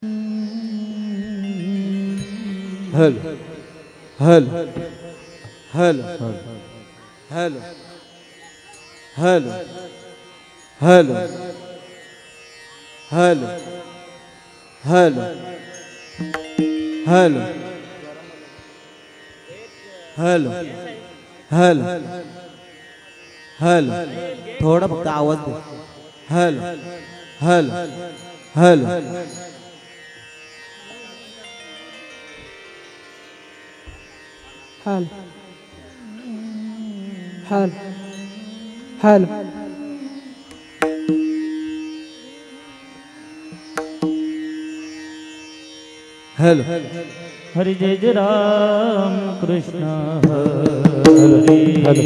हल हल हल हल हल हल हल हल हल हल हल हल थोड़ा फक्त आवाज दे. हल हल हल हल हल हल हल हरि जय जय राम कृष्ण हरि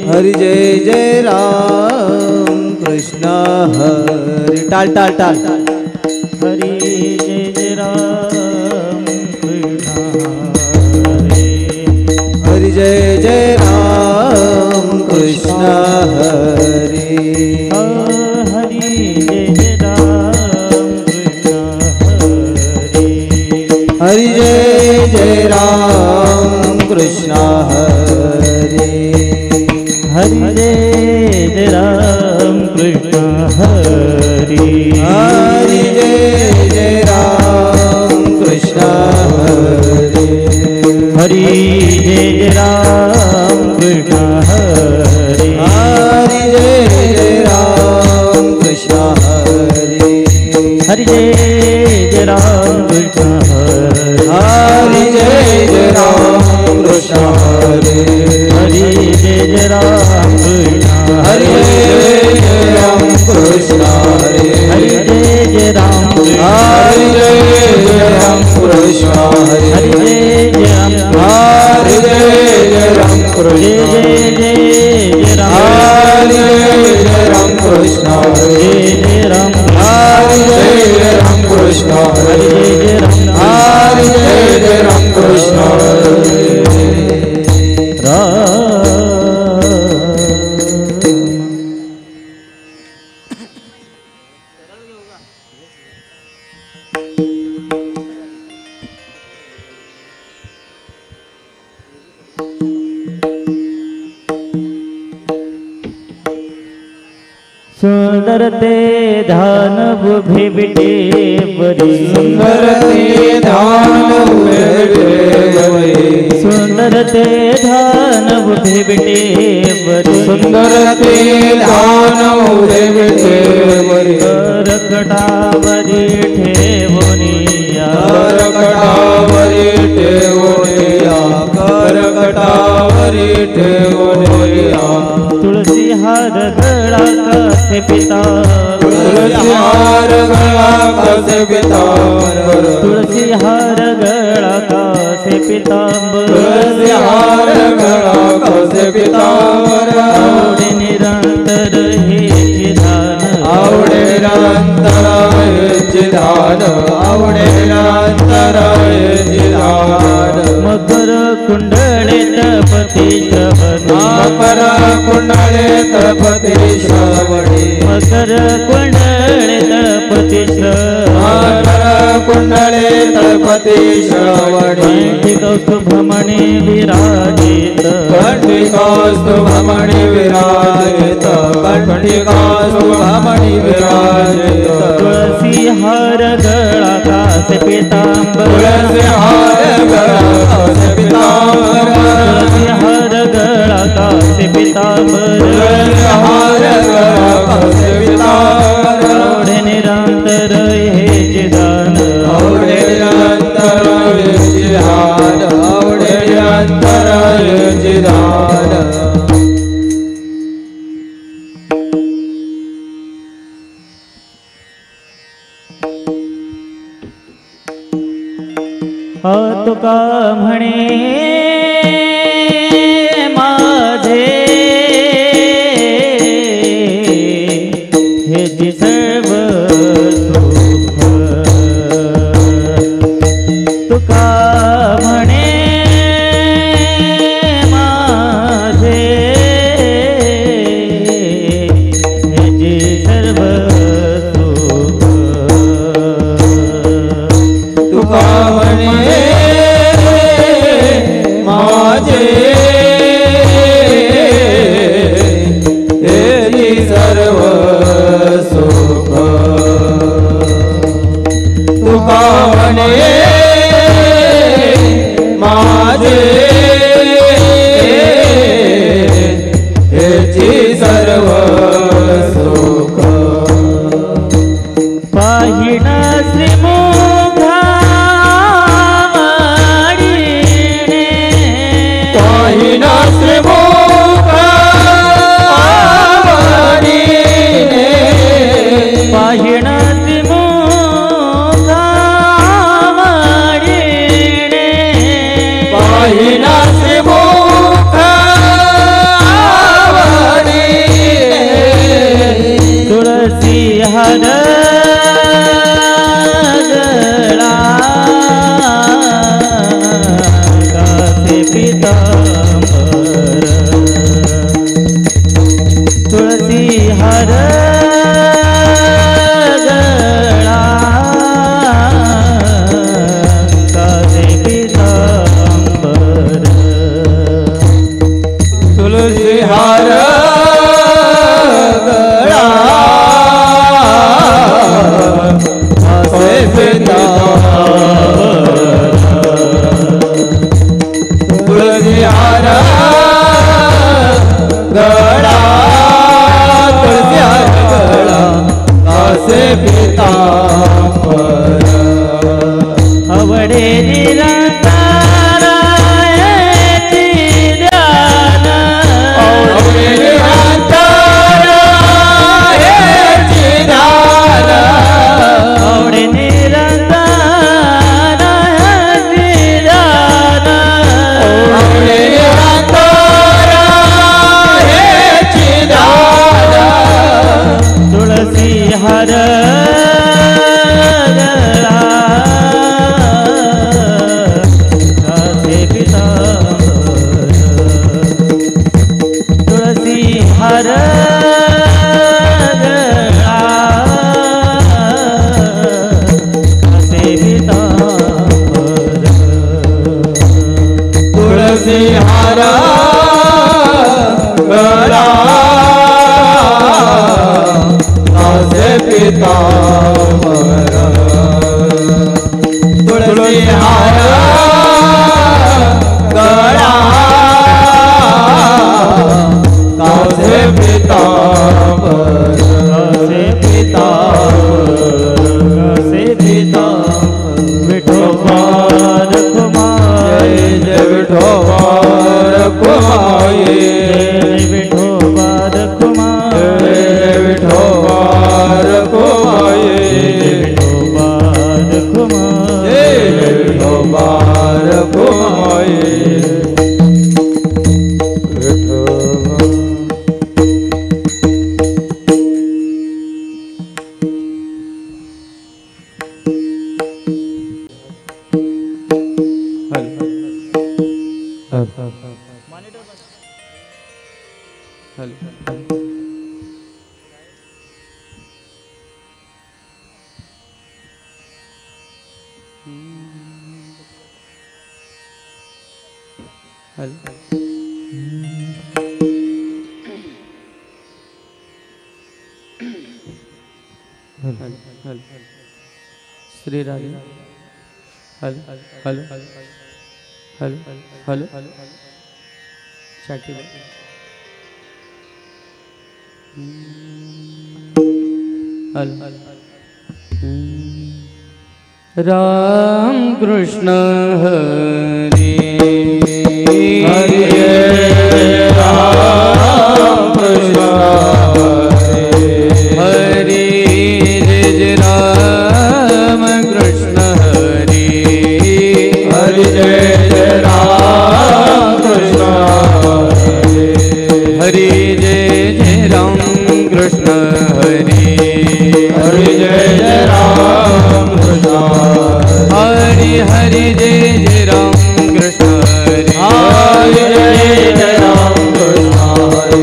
हरि जय जय राम कृष्ण हरि टाल टाल टाल हरि जय जय राम कृष्ण हरि जय जय राम कृष्ण हरि हरि जय जय राम कृष्ण हरि जय जय राम कृष्ण हरि हरि जय जय राम कृष्ण हरि हरि जय जय राम कृष्ण हरि हरि जय जय राम कृष्ण हरि हरि जय जय राम कृष्ण हरि हरि जय जय राम कृष्ण हरि जय जय राम कृष्ण हरि हरि जय जय राम कृष्ण हरि जय जय राम कृष्ण हरि हरि जय जय राम हरि जय जय राम कृष्ण हरि हरि जय जय राम हरि जय जय राम कृष्ण जय जय जय राम हरि जय जय राम कृष्ण हरि जय जय राम हरि जय जय राम कृष्ण हरि हरि जय जय राम हरि जय जय राम कृष्ण हरि राम सुंदर ते ध्यान उभे बिटे बरी सुंदर ते ध्यान उभे सुंदर ते ध्यान उभे बिटे बरी सुंदर ते ध्यान उभे बरी करकटावरी ठेवोनिया करकटावरी ठेवोनिया करकटावरी ठेवोनिया तुलसी हार गळा कसे पिता तुलसी हार गळा कसे पितांबर तुलसी हार गळा कसे पितांबर तुलसी हार गळा कसे पितांबर आवडे निरंतर हे ध्यान आवडे निरंतरायचे ध्यान आवडे निरंतरायचे ध्यान मकर कुंडळे तपती श्रवणी मकर कुंडळे तपती श्रवणी मकर कुंडळे तपती श्रवणी मकर कुंडळे तपती श्रवणी कौस्तुभमणे विराजित कंठिकास्तुभमणि विराजित कंठिकास्तुभमणि विराजित तुळसी हार गळा कासे पितांबर तुलसी हार गळा कसे पितांबर तुळसी हार गळा कासे पितांबर तुलसी हार गळा कसे पितांबर आवडे निरंतर हे जिदान आवडे निरंतर हेचे ध्यान आवडे निरंतर हेचे ध्यान तुका म्हणे माझे हे जी सर्व सुख तुका म्हणे माझे हे जी सर्व सुख तुळसी हर गळा कासे पीतांबर तुळसी हर गळा कासे पीतांबर तुलसी हार गळा कासे पीतांबर तुलसी हार गळा तुलसी हार गळा कासे पीतांबर आवडे निरंतरायची ध्यान आवडे निरंतरायची ध्यान आवडे निरंतरायची ध्यान आवडे निरंतरायची ध्यान तुळसी हर गळा कासे पीतांबर तुळसी हर गळा कासे पीतांबर तुलसी हार गळा कासे पीतांबर तुलसी हार गळा कासे पीतांबर कासे पीतांबर कासे पीतांबर विठोबा रखुमाई जय विठोबा रखुमाई जय विठोबा रखुमाई जय विठोबा रखुमाई विठोबा रखुमाई जय विठोबा रखुमाई श्री राधे हल हल हल हल चाटी हल राम कृष्ण हरे हरे राम कृष्ण हरे जय राम कृष्ण हरे हरे जय राम कृष्ण हरे जय राम कृष्ण हरे हरे जय राम कृष्ण हरे हरे जय राम कृष्ण हरे हरे जय राम कृष्ण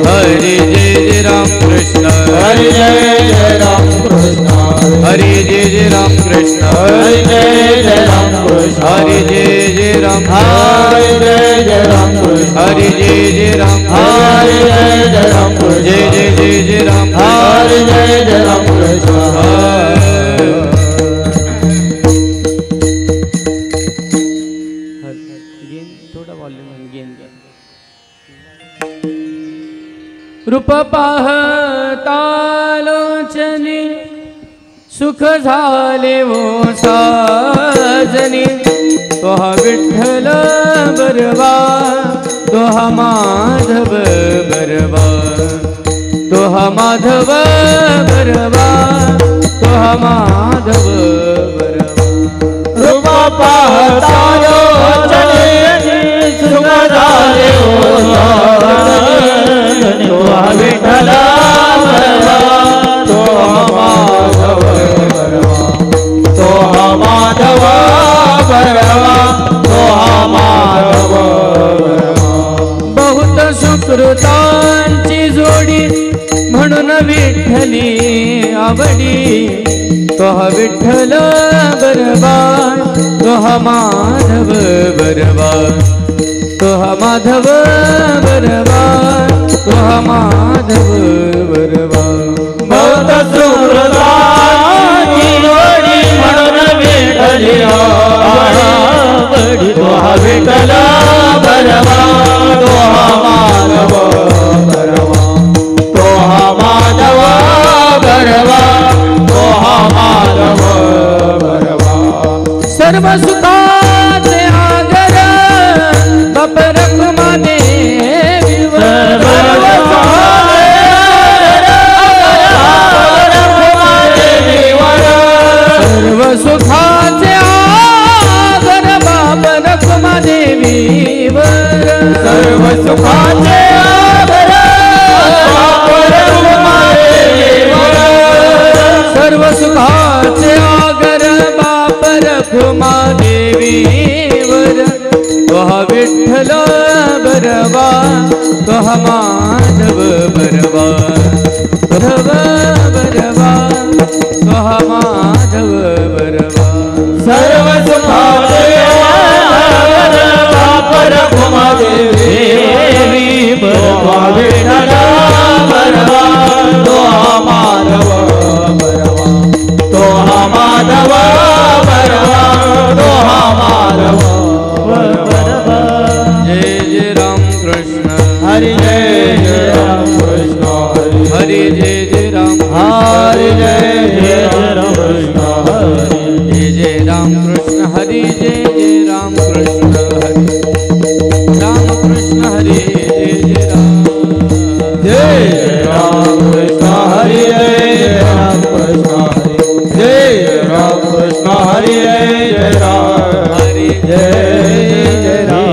हरे जय राम कृष्ण हरे जय राम कृष्ण हरे जय राम कृष्ण हरे जय राम कृष्ण हरे जय राम हरे जय राम कृष्ण हरे जय राम हरे जय राम कृष्ण जय जय राम हरे जय राम कृष्ण थोड़ा वॉल्यूम गेन रूप पाहता लोचनी सुख झाले वो साजनी तोहा विठ्ठल बरवा तोहा माधव बरवा तोहा माधव बरवा तोहा माधव बरवा रूप पाहता लोचनी सुख झाले वो साजनी तोहा विठ्ठल बरवा तोहा आवडी तोहा विठ्ठल बरवा तोहा माधव बरवा तोहा माधव बरवा तोहा माधव बरवा भक्त सुरदाची जोडी म्हणून विठ्ठली आवडी तोहा विठ्ठल बरवा तोहा माधव बरवा तोहा माधव बरवा तोहा माधव बरवा सर्व सुखाचे आगर बाप रखुमा देवी सर्व सुखाचे आगर बाप रखुमा देवीवर सर्व सुखाचे आगर बाप रखुमा देवीवर सर्व सुखाचे आगर बाप रखुमा देवीवर तोहा विठ्ठल बरवा तोहा माधव बरवा बरवा तोहा माधव बरवा सर्व सुखाचे आगर बाप रखुमा देवी बरवा विठ्ठल बरवा तोहा माधव बरवा तोहा माधव बरवा तोहा माधव बरवा जय जय राम कृष्ण हरि जय जय राम कृष्ण हरि जय जय राम हरि जय जय राम कृष्ण जय जय राम कृष्ण हरि जय जय राम कृष्ण हरि राम कृष्ण हरि जय जय राम जय राम कृष्ण हरि जय राम कृष्ण हरि जय राम कृष्ण हरि जय राम हरि जय जय राम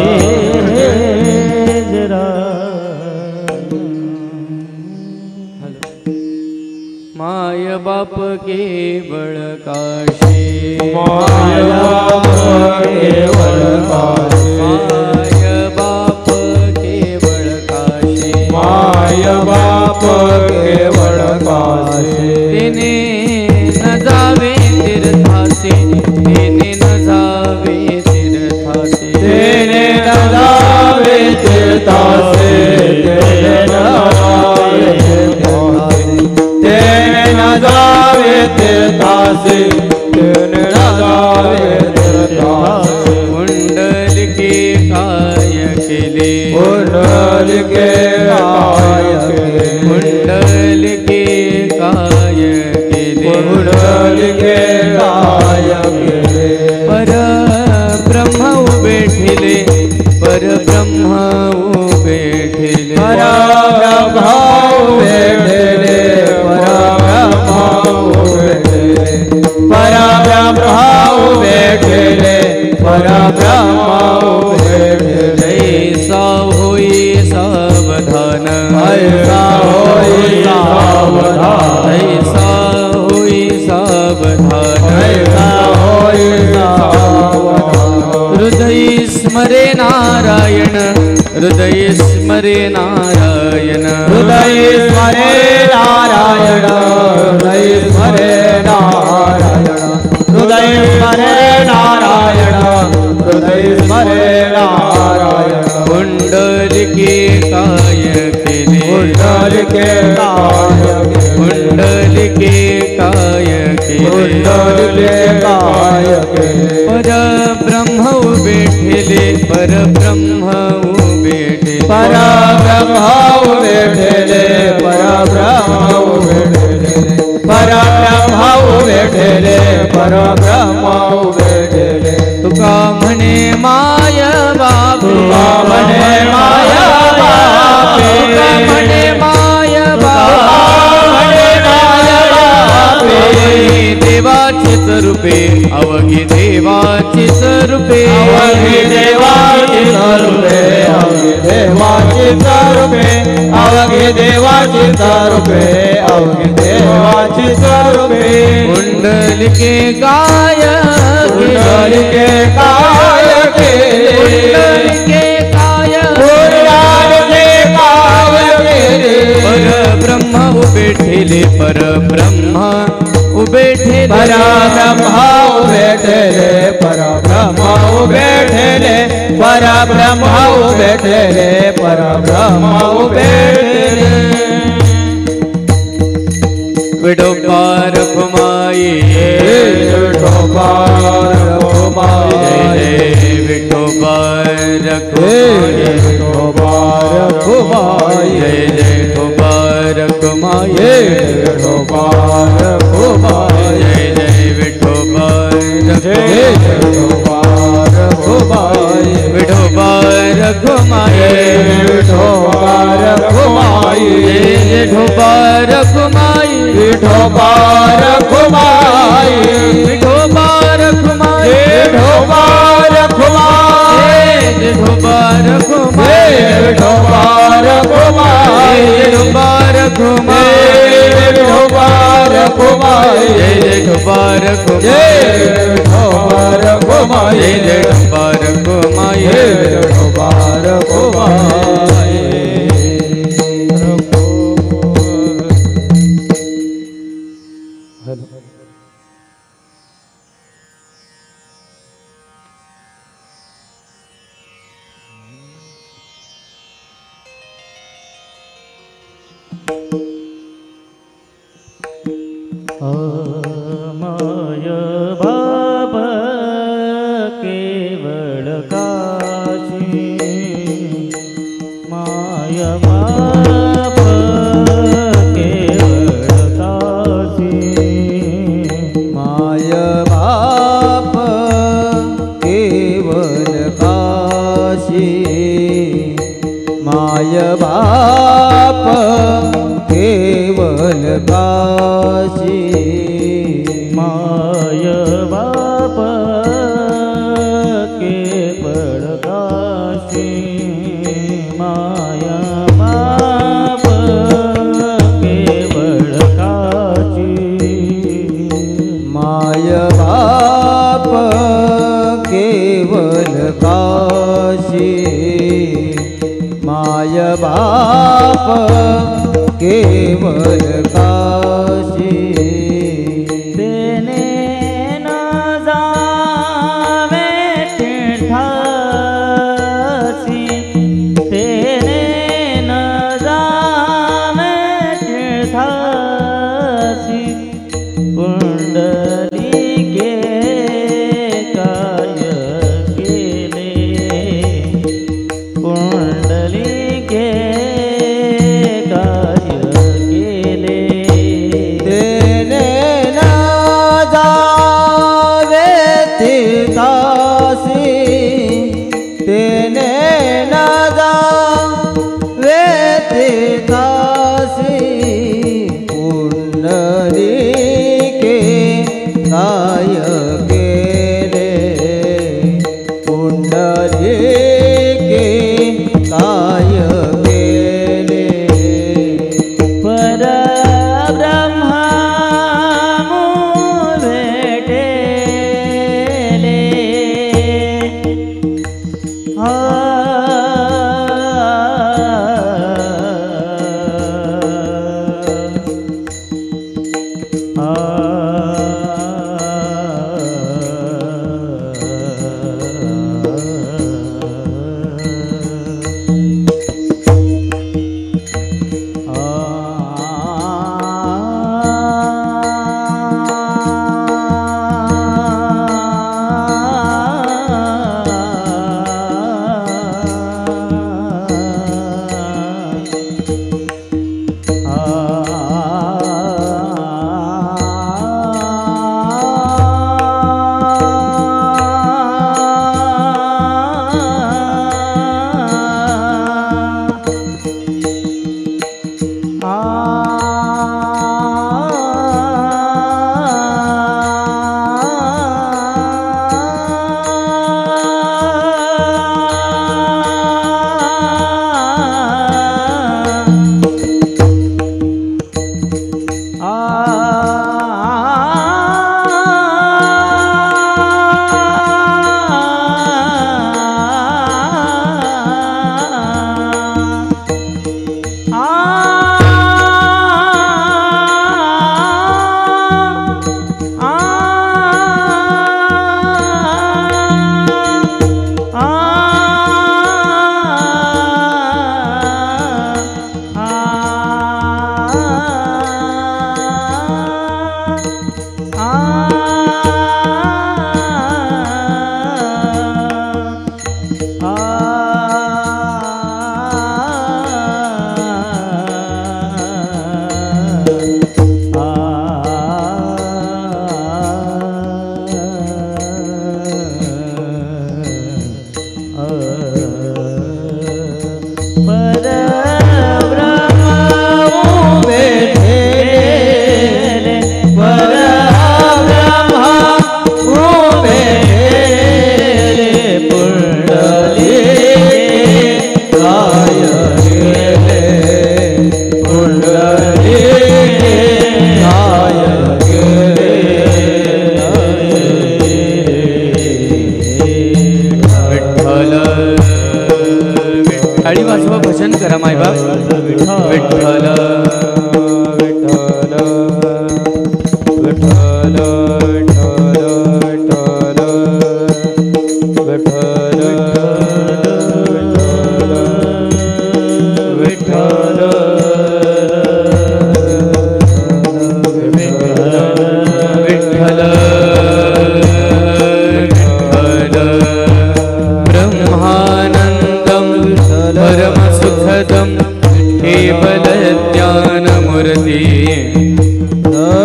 माय बाप केवळ काशी माया केवळ काशी माय बाप केवळ काशी माय बाप केवळ काशी तिने न जावे तीर्थासी तिने न जावे तीर्थासी तेने न जावे तीर्थासी तेने न जावे तीर्थासी तेने न जावे तीर्थासी तेने न जावे तीर्थासी कुंडलिके काय केले कुंडलिके काय केले कुंडलिके काय केले कुंडलिके काय केले पर ब्रह्म उभे ठेले पर ब्रह्म उभे ठेले परब्रह्म उभे ठेले परब्रह्म उभे ठेले परब्रह्म उभे ठेले परब्रह्म उभे ठेले ऐसा होई सावधान ऐसा होई सावधान ऐसा होई सावधान ऐसा होई सावधान हृदय स्मरे नारायण हृदय स्मरे नारायण हृदय स्मरे नारायण हृदय स्मरे नारायण हृदय स्मरे नारायण हृदय स्मरे नारायण कुंडलिके काय केले कुंडलिके काय केले कुंडलिके काय केले कुंडलिके काय केले परब्रह्म उभे ठेले परब्रह्म उभे ठेले परब्रह्म उभे ठेले परब्रह्म उभे ठेले परब्रह्म उभे ठेले परब्रह्म उभे ठेले तुका म्हणे माय बाप तुका म्हणे माय बाप तुका म्हणे माय बाप म्हणे माय बाप अवघी देवाची स्वरूपे अवघी देवाची स्वरूपे अवघी देवाची स्वरूपे अवघी देवाची स्वरूपे अवघी देवाची स्वरूपे अवघी देवाची स्वरूपे कुंडलिके काय कुंडलिके काय केले कुंडलिके काय कुंडलिके काय केले परब्रह्म उभे उबेठेले पर ब्रह्मा उबेठेले पर ब्रह्मा उबेठेले पर ब्रह्मा उबेठेले पर ब्रह्मा उबेठेले पर ब्रह्मा उबेठेले विठो पार घुमाए विठो पार घुमाए विठो पार घुमाए विठो पार घुमाए विठो पार घुमाए विठो पार घुमाए विठो पार विठो पार घुमाए विठो पार घुमाए विठो पार घुमाए विठो पार घुमाए विठो पार घुमाए विठो पार घुमाए विठो पार घुमाए विठो पार घुमाए विठो पार घुमाए विठो पार घुमाए विठो पार घुमाए विठो पार घुमाए विठो पार घुमाए विठो पार घुमाए विठो पार घुमाए माय बाप केवल काशी माय बाप केवल काशी माय बाप केवल काशी माय बाप केवल काशी माय बाप केवल काशी माय बाप केवल काशी माय बाप केवल काशी माय बाप केवल काशी तेने न जावे तीर्थासी तेने न जावे तीर्थासी कुंडली के काय केले कुंडली के काय केले तेने न जावे तीर्थासी तेने न जावे तीर्थासी कुंडली के काय केले कुंडली के काय केले पर ब्रह्मा भेटेले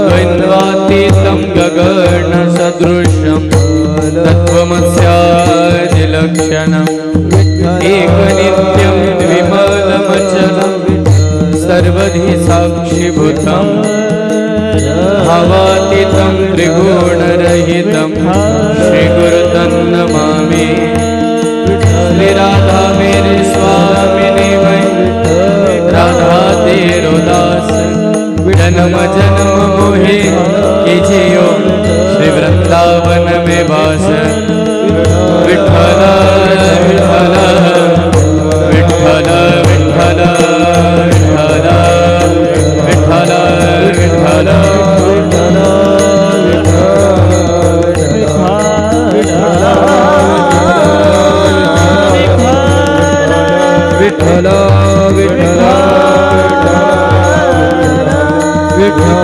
द्वैन्वातीतं गगन सदृशं तत्त्वमस्यादिलक्षणम् एकनित्यं विमलमचलं सर्वधि साक्षिभूतं भावातीतं त्रिगुणरहितं श्रीगुरुतन्नमामि। श्री राधा मेरे स्वामिनी वै राधा तेरो दास जन्म जन्म मोहे कीजियो श्री वृंदावन में वास। विठ्ठल विठ्ठल विठ्ठल विठ्ठल विठ्ठल विठ्ठल विठ्ठल विठ्ठल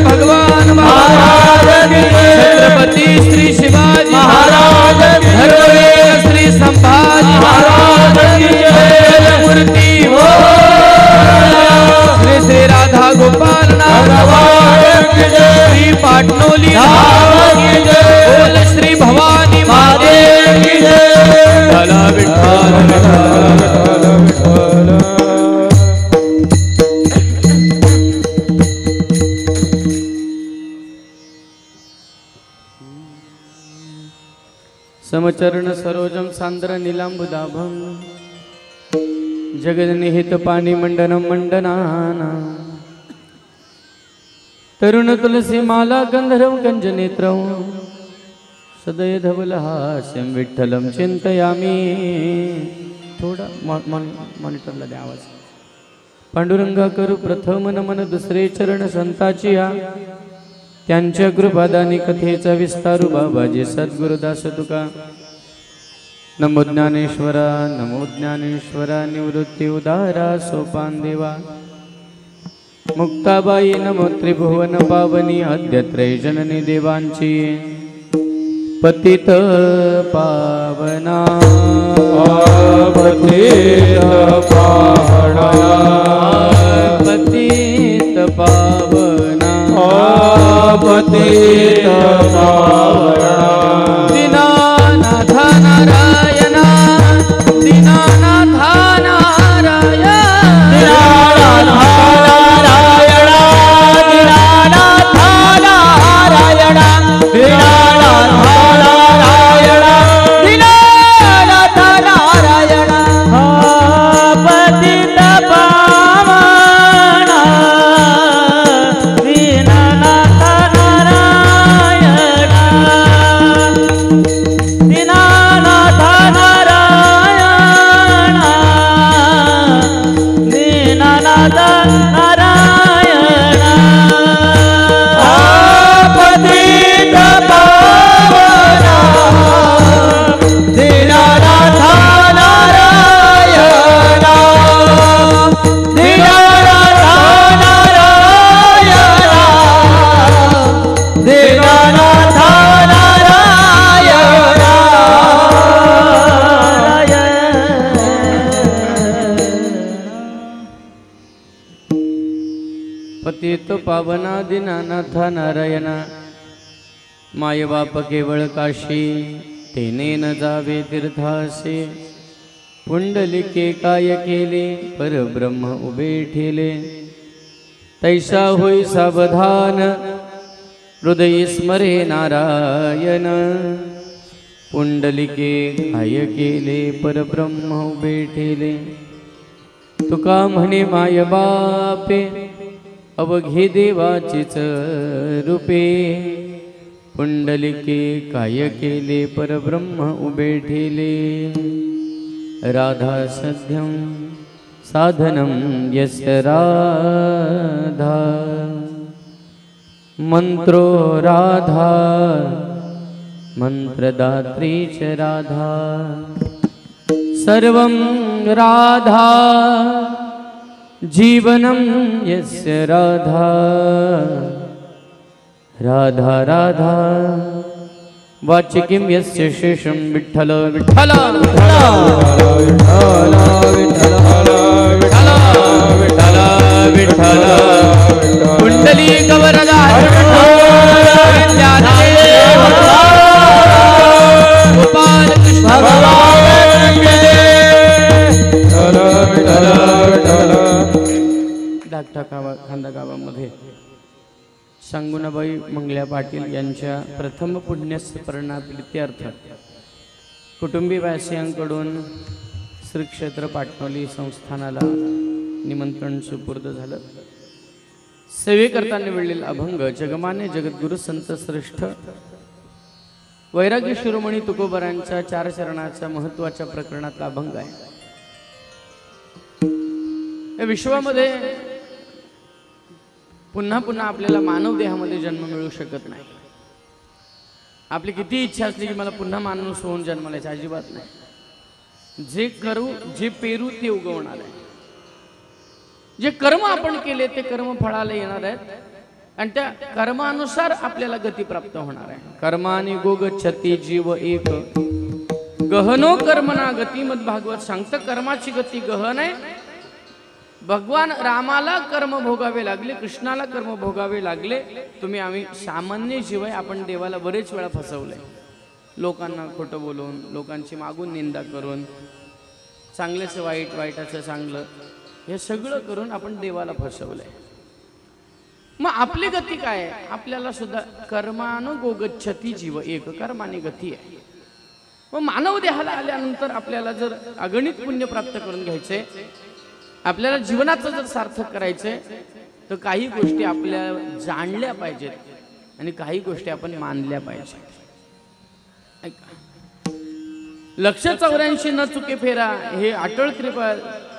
भगवान छत्रपति श्री शिवाजी महाराज श्री संभाजी महाराज मूर्ति हो श्री श्री राधा गोपाल श्री पाटनोली बोल श्री भवानी महादेव विठ्ठल समचरण सरोजम सांद्र नीलांबुदाभं जगन्निहित पाणी मंडनं मंडनाना तरुण तुलसी माला गंधर्व कंजनेत्रं सदय धवलहास्यं विठ्ठलं चिंतयामि। थोडा मॉनिटरला द्या आवाज। पांडुरंगा करू प्रथम नमन दुसरे चरण संताची या त्यांच्या कृपादानी कथेचा विस्तारू बाबाजी सद्गुरुदास तुका। नमो ज्ञानेश्वरा निवृत्ती उदारा सोपान देवा। मुक्ताबाई नमो त्रिभुवन पावनी आद्य त्रयजननी देवांची। पतित पावना पतित पावना पतित पावना पतित पावना। दीनानाथ नारायणा दीनानाथ नारायण दीनानाथ नारायणा दीनानाथ नारायणा दीनानाथ नारायणा दीनानाथ नारायणा। पतित पावना दीनानाथ नारायणा दीनानाथ नारायणा दीनानाथ नारायणा। पतित पावना दीनानाथ नारायणा दीनानाथ नारायणा दीनानाथ नारायणा। पतित पावना दीनानाथ नारायणा। माय बाप केवळ काशी तेने न जावे तीर्थासे। पुंडलिके काय केले परब्रह्म उभे ठेले। तैसा होई सावधान हृदय स्मरे नारायण पुंडलिके काय केले परब्रह्म उभे ठेले तुका म्हणे माय बापे अवघे देवाचीच रूपे पुंडलिके काय केले परब्रह्म उभे ठेले राधा सध्यं साधनं यस्य राधा मंत्रो राधा मंत्रदात्री च राधा सर्वं राधा जीवनं यस्य राधा राधा राधा वाचिकीं यस्य शेषं विठ्ठल विठ्ठल विठ्ठल विठ्ठल पुंडलीकवरदा गोपाल कृष्ण धाकटा खांदा गावामध्ये सांगुणाबाई मंगल्या पाटील यांच्या प्रथम पुण्यस्मरणाप्रीत्यर्थ कुटुंबीवासियांकडून श्री क्षेत्र पाटणोली संस्थानाला निमंत्रण सुपूर्द झालं. सेवेकरता निवडलेला अभंग जगमान्य जगद्गुरु संत श्रेष्ठ वैराग्य शिरोमणी तुकोबारांच्या 4 चरणाच्या महत्वाच्या प्रकरणातला अभंग आहे. या विश्वामध्ये पुन्हा पुन्हा आपल्याला मानव देहामध्ये जन्म मिळू शकत नाही. आपली किती इच्छा असली की मला पुन्हा माणूस होऊन जन्माला यायचं अजिबात नाही. जे करू जे पेरू ते उगवणार आहे. जे कर्म आपण केले ते कर्म फळाला येणार आहेत आणि त्या कर्मानुसार आपल्याला गती प्राप्त होणार आहे. कर्मानि गोगच्छति जीव एक गहनो कर्मना गती मद भागवत सांगतं. कर्माची गती गहन आहे. भगवान रामाला कर्म भोगावे लागले, कृष्णाला कर्म भोगावे लागले. आम्ही सामान्य जीव आहे. आपण देवाला बरेच वेळा फसवलंय. लोकांना खोटं बोलून, लोकांची मागून निंदा करून, चांगल्याचं वाईट, वाईटाचं चांगलं, हे सगळं करून आपण देवाला फसवलंय. मग आपली गती काय आहे? आपल्याला सुद्धा कर्मानुगोगच्छति जीव एक कर्माने गती आहे. मग मानव देहाला आल्यानंतर आपल्याला जर अगणित पुण्य प्राप्त करून घ्यायचे, आपल्याला जीवनाचं जर सार्थक करायचंय, तर काही गोष्टी आपल्याला जाणल्या पाहिजेत आणि काही गोष्टी आपण मानल्या पाहिजेत. लक्ष 84 न चुके फेरा हे अटळ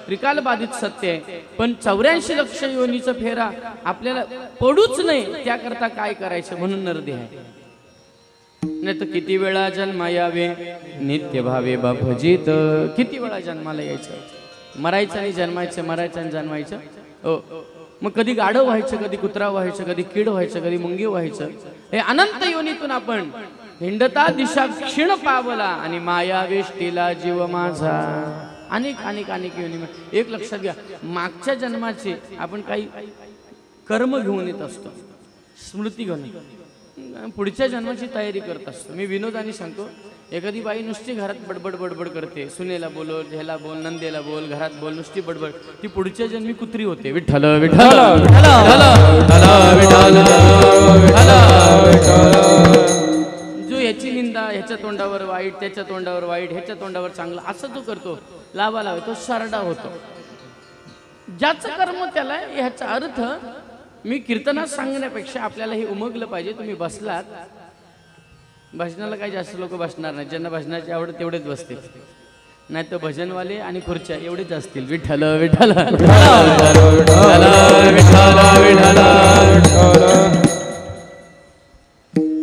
त्रिकाल बाधित सत्य आहे. पण 84 लक्ष योनीचा फेरा आपल्याला पडूच नाही, त्याकरता काय करायचं म्हणून नरदेह आहे. नाही तर किती वेळा जन्मा यावे नित्य भावे बापजीत. किती वेळा जन्माला यायचं, मरायचं आणि जन्मायचं, मरायचं आणि जन्मायचं. मग कधी गाढव व्हायचं, कधी कुत्रा व्हायचं, कधी कीड व्हायचं, कधी मुंगी व्हायचं. हे अनंत योनीतून आपण हिंडता दिशा क्षीण पावला आणि माया वेष्टीला जीव माझा. अनेक अनेक अनेक योनी. एक लक्षात घ्या, मागच्या जन्माचे आपण काही कर्म घेऊन येत असतो, स्मृती घेऊन पुढच्या जन्माची तयारी करत असतो. मी विनोदाने सांगतो, एखादी बाई नुसती घरात बडबड बडबड करते, सुनेला बोल, ह्याला बोल, नंदेला बोल, घरात बोल, नुसती बडबड. ती पुढच्या जन्मी कुत्री होते. विठ्ठल विठ्ठल जो ह्याची निंदा ह्याच्या तोंडावर वाईट, त्याच्या तोंडावर वाईट, ह्याच्या तोंडावर चांगलं, असं जो करतो लावा लावे तो सरडा होतो. ज्याचं कर्म त्याला. ह्याचा अर्थ मी कीर्तनात सांगण्यापेक्षा आपल्याला हे उमगलं पाहिजे. तुम्ही बसलात, भजनाला काही जास्त लोक बसणार नाही. ज्यांना भजनाची आवड तेवढेच बसतील, नाही तर भजनवाले आणि खुर्च्या एवढेच असतील. विठ्ठल विठ्ठल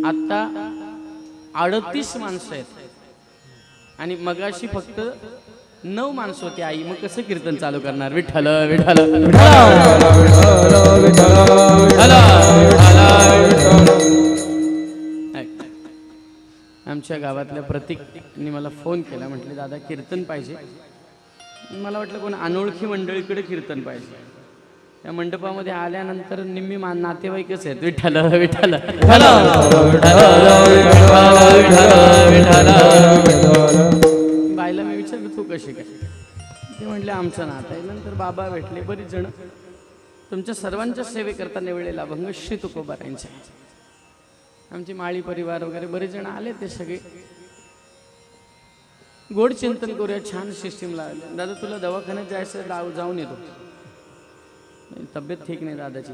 आता 38 माणसं आहेत आणि मगाशी फक्त 9 माणसं होती. आई मग कसं कीर्तन चालू करणार? विठ्ठल विठ्ठल आमच्या गावातल्या प्रतीकने मला फोन केला, म्हटले दादा कीर्तन पाहिजे. मला वाटलं कोण अनोळखी मंडळीकडे कीर्तन पाहिजे. त्या मंडपामध्ये आल्यानंतर निम्मी नातेवाईकच आहेत. विठ्ठल विठ्ठल बाईला मी विचारलं तू कशी काय? ते म्हटले आमचं नातं आहे. नंतर बाबा भेटले, बरीच जण. तुमच्या सर्वांच्या सेवेकरता निवडलेला अभंग श्री तुकोबारायांचा. आमची माळी परिवार वगैरे बरेच जण आले, ते सगळे गोड चिंतन करूया. छान सिस्टीम लागली. दादा तुला दवाखान्यात जायचं, जाऊन येतो. तब्येत ठीक नाही दादाची,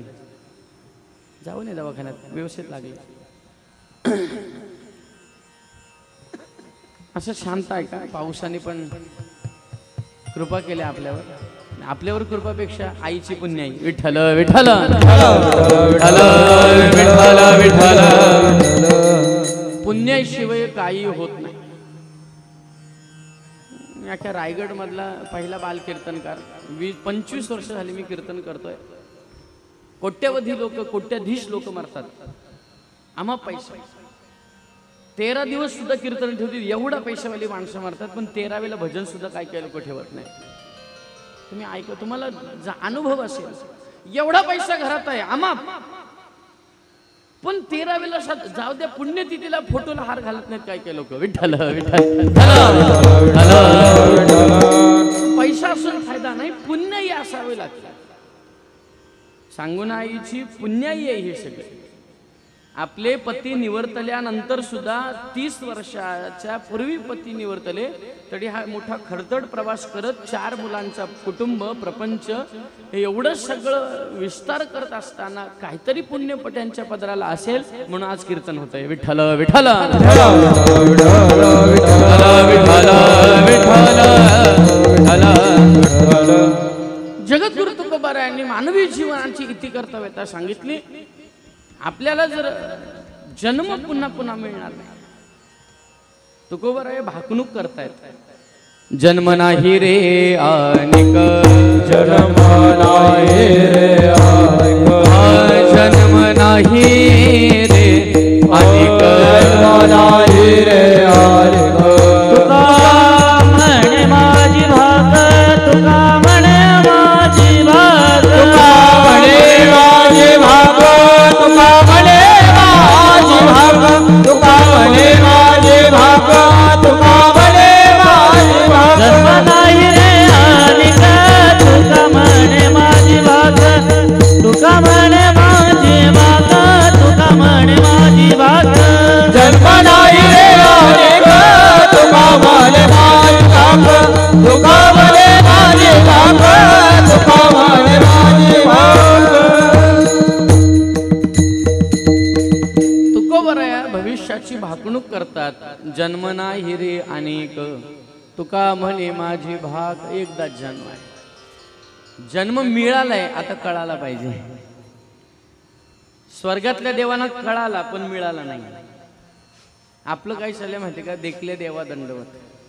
जाऊन ये दवाखान्यात, व्यवस्थित लागली. असं शांत आहे का? पावसाने पण कृपा केली आपल्यावर. आपल्यावर कृपापेक्षा आईची पुण्य आई. विठ्ठल विठ्ठल विठ्ठल विठ्ठल विठ्ठल. पुण्याशिवाय काही होत नाही. अख्या रायगड मधला पहिला बाल कीर्तनकार. 25 वर्ष झाली मी कीर्तन करतोय. कोट्यवधी लोक, कोट्याधीश लोक मरतात, आम्हा पैसा. 13 दिवस सुद्धा कीर्तन ठेवतील, एवढा पैशावाली माणसं मरतात, पण 13वेला भजन सुद्धा काय काही लोक ठेवत नाही. तुम्ही ऐका, तुम्हाला अनुभव असेल. एवढा पैसा घरात आहे आम्हा, पण 13वेला जाऊ द्या, पुण्यतिथीला फोटोला हार घालत नाहीत काय काही लोक. विठ्ठल विठ्ठल. पैसा असून फायदा नाही, पुण्याई असावे लागते. सांगून आईची पुण्याई आहे हे सगळे. आपले पती निवर्तल्यानंतर सुद्धा 30 वर्षाच्या पूर्वी पती निवर्तले तरी हा मोठा खडतड प्रवास करत 4 मुलांचा कुटुंब, प्रपंच हे एवढं सगळं विस्तार करत असताना काहीतरी पुण्यपट्यांच्या पदराला असेल, म्हणून आज कीर्तन होतंय. विठ्ठल विठ्ठल जगद्गुरु तुकोबारायांनी मानवी जीवनाची इति कर्तव्यता सांगितली. आपल्याला जर जन्म पुन्हा पुन्हा मिळणार नाही. तुकोबाराय भाकणूक करतायत. जन्म नाही रे अनेक, जन्म नाही रे अनेक, जन्म नाही रे अनेक, जन्म नाही रे अनेक. तुका म्हणे माझी भाग, तुका म्हणे माझी भाग, तुका म्हणे माझी भाग, तुका म्हणे माझी भाग, तुका म्हणे माझी भाग, तुका म्हणे माझी भाग. जन्म नाही रे अनेक, तुका म्हणे माझी भाग, तुका म्हणे माझी भाग, तुका म्हणे माझी भाग. जन्म नाही रे अनेक, तुका म्हणे माझी भाग, तुका म्हणे माझी भाग, तुका म्हणे माझी भाग. तुकोबाराया भविष्याची भाकणूक करतात. जन्म नाही रे अनेक, तुका म्हणे माझी भाग, एकदाच जन्म आहे. जन्म मिळालाय, आता कळाला पाहिजे. स्वर्गातल्या देवांना कळाला पण मिळाला नाही. आपलं काय चाललंय माहिती का? देखले देवा दंडवत.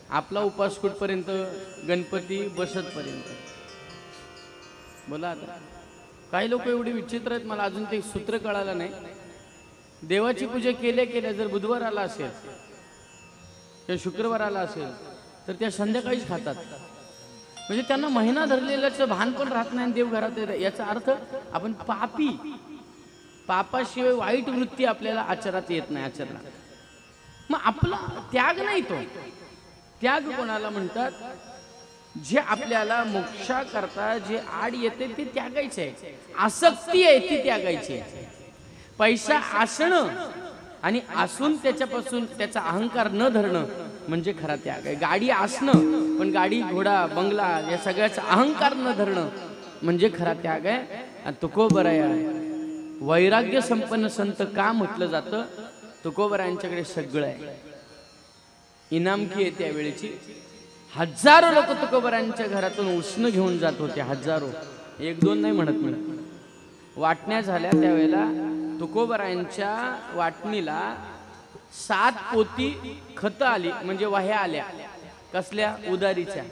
आपला उपास कुठपर्यंत? गणपती बसत पर्यंत. बोला आता. काही लोक एवढे विचित्र आहेत, मला अजून ते सूत्र कळालं नाही. देवाची पूजा केल्या जर बुधवार आला असेल किंवा शुक्रवार आला असेल तर त्या संध्याकाळीच खातात. म्हणजे त्यांना महिना धरलेल्याचं भान पण राहत नाही, देव घरात येत. याचा अर्थ आपण पापी. पापाशिवाय वाईट वृत्ती आपल्याला आचरणात येत नाही. आचरणात मग आपला त्याग नाही. तो त्याग कोणाला म्हणतात? जे आपल्याला मोक्षा करता जे आड येते ते त्यागायचे आहे. आसक्ती आहे ती त्यागायची आहे. पैसा असणं आणि असून त्याच्यापासून त्याचा अहंकार न धरणं म्हणजे खरा त्याग आहे. गाडी असणं पण गाडी, घोडा, बंगला या सगळ्याचा अहंकार न धरणं म्हणजे खरा त्याग आहे. आणि तुकोबाराया वैराग्य संपन्न संत का म्हटलं जातं? तुकोबारायांच्याकडे सगळं आहे. इनामकी आहे त्यावेळेची. हजारो लोक तुकोबारायांच्या घरातून उष्ण घेऊन जात होते. हजारो, 1-2 नाही म्हणत मी. वाटण्या झाल्या त्यावेळेला तुकोबारायांच्या वाटणीला 7 पोती खत आली, म्हणजे वाह्या आल्या. कसल्या? उदारीच्या.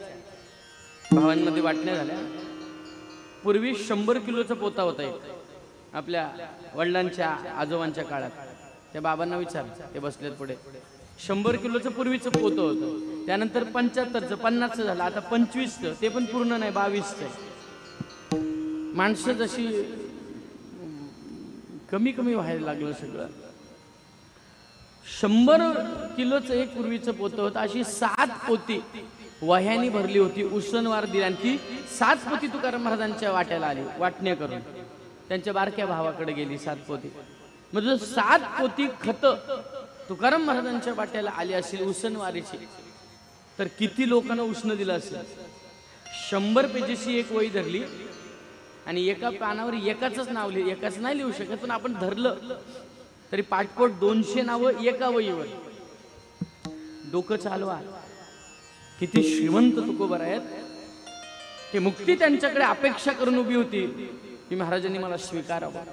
भावांमध्ये वाटण्या झाल्या. पूर्वी 100 किलोचा पोता होता एक. आपल्या वडिलांच्या आजोबांच्या काळात. त्या बाबांना विचार, ते बसलेत पुढे. 100 किलोचं पूर्वीचं पोतं होतं. त्यानंतर 75चं, 50चं झालं. आता 25चं, ते पण पूर्ण नाही, 22चं. माणसं जशी कमी कमी व्हायला लागलं सगळं. 100 किलोचं एक पूर्वीचं पोतं होतं. अशी 7 पोती वह्यांनी भरली होती. उसनवार दिली आणि ती 7 पोती तुकाराम महाराजांच्या वाट्याला आली, वाटण्या करून. त्यांच्या बारक्या भावाकडे गेली 7 पोती. म्हणजे 7 पोती खत तुकाराम महाराजांच्या वाट्याला आली असेल उसनवारीची, तर किती लोकांना उष्ण दिलं असेल. 100 पेजेसची एक वही धरली आणि एका पानावर एकाच नाव लिहिलं. एकाच नाही लिहू शकत, पण आपण धरलं तरी पाठपोट 200 नावं एका वहीवर. डोकं चालवा. किती श्रीमंत तुकोबर आहेत. ते मुक्ती त्यांच्याकडे अपेक्षा करून उभी होती की महाराजांनी मला स्वीकारावं.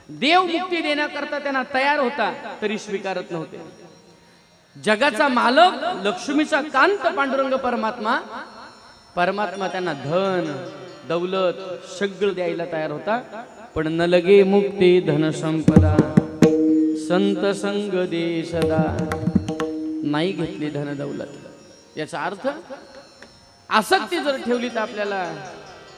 देव मुक्ती देण्याकरता त्यांना तयार होता तरी स्वीकारत नव्हते. जगाचा मालक लक्ष्मीचा कांत पांडुरंग परमात्मा त्यांना धन दौलत सगळं द्यायला तयार होता. पण न लगे मुक्ती धन संपदा संत संग दे सदा. नाही घेतली धन दौलत. याचा अर्थ आसक्ती जर ठेवली तर आपल्याला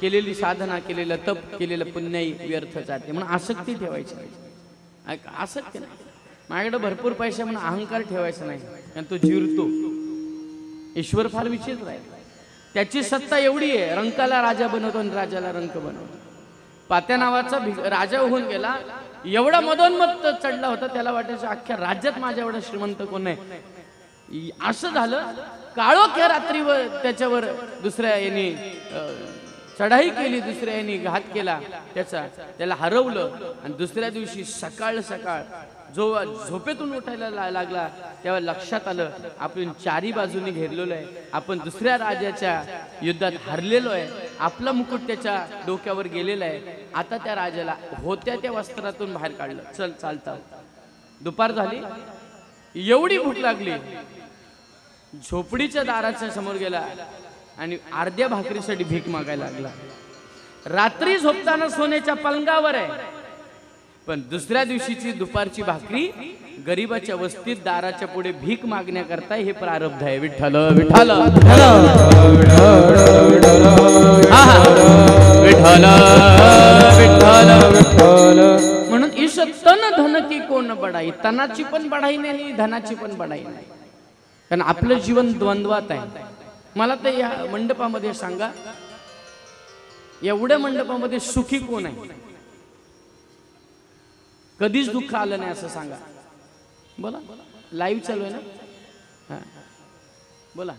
केलेली साधना, केलेलं तप, केलेलं पुण्यही व्यर्थ जाते. म्हणून आसक्ती ठेवायची नाही. आसक्ती नाही. माझ्याकडे भरपूर पैसे म्हणून अहंकार ठेवायचा नाही, कारण तो जिरतो. ईश्वर फार विचित्र आहे. त्याची सत्ता एवढी आहे, रंकाला राजा बनवतो आणि राजाला रंक बनवतो. पात्या नावाचा राजा होऊन गेला. एवढा मदोन्मत्त चढला होता, त्याला वाटायचं अख्ख्या राज्यात माझ्या एवढा श्रीमंत कोण आहे. असं झालं. काळोख्या रात्रीवर त्याच्यावर दुसऱ्या यांनी चढाई केली, दुसऱ्या यांनी घात केला त्याला हरवलं. आणि दुसऱ्या दिवशी सकाळ जो झोपेतून उठायला लागला तेव्हा लक्षात आलं आपण 4 बाजूनी घेरलेलो आहे. आपण दुसऱ्या राजाच्या युद्धात हरलेलो आहे. आपला मुकुट त्याच्या डोक्यावर गेलेला आहे. आता त्या राजाला होत्या त्या वस्त्रातून बाहेर काढलं. चल चालता. दुपार झाली. एवढी भूक लागली. झोपडीच्या दाराच्या समोर गेला आणि अर्ध्या भाकरीसाठी भीक मागायला लागला. रात्री झोपताना सोन्याच्या पलंगावर आहे, पण दुसऱ्या दिवशीची दुपारची भाकरी गरीबाच्या वस्तीत दाराच्या पुढे भीक मागण्याकरता हे प्रारब्ध आहे. विठ्ठल विठ्ठल विठ्ठल विठ्ठल. म्हणून ईश तन धन की कोण बडाई. तनाची पण बडाई नाही, धनाची पण बडाई नाही. कारण आपलं जीवन द्वंद्वात आहे. मला तर या मंडपामध्ये सांगा, एवढ्या मंडपामध्ये सुखी कोण आहे. कधीच दुःख आलं नाही असं सांगा. बोला. लाईव्ह चालू आहे ना. हा बोला.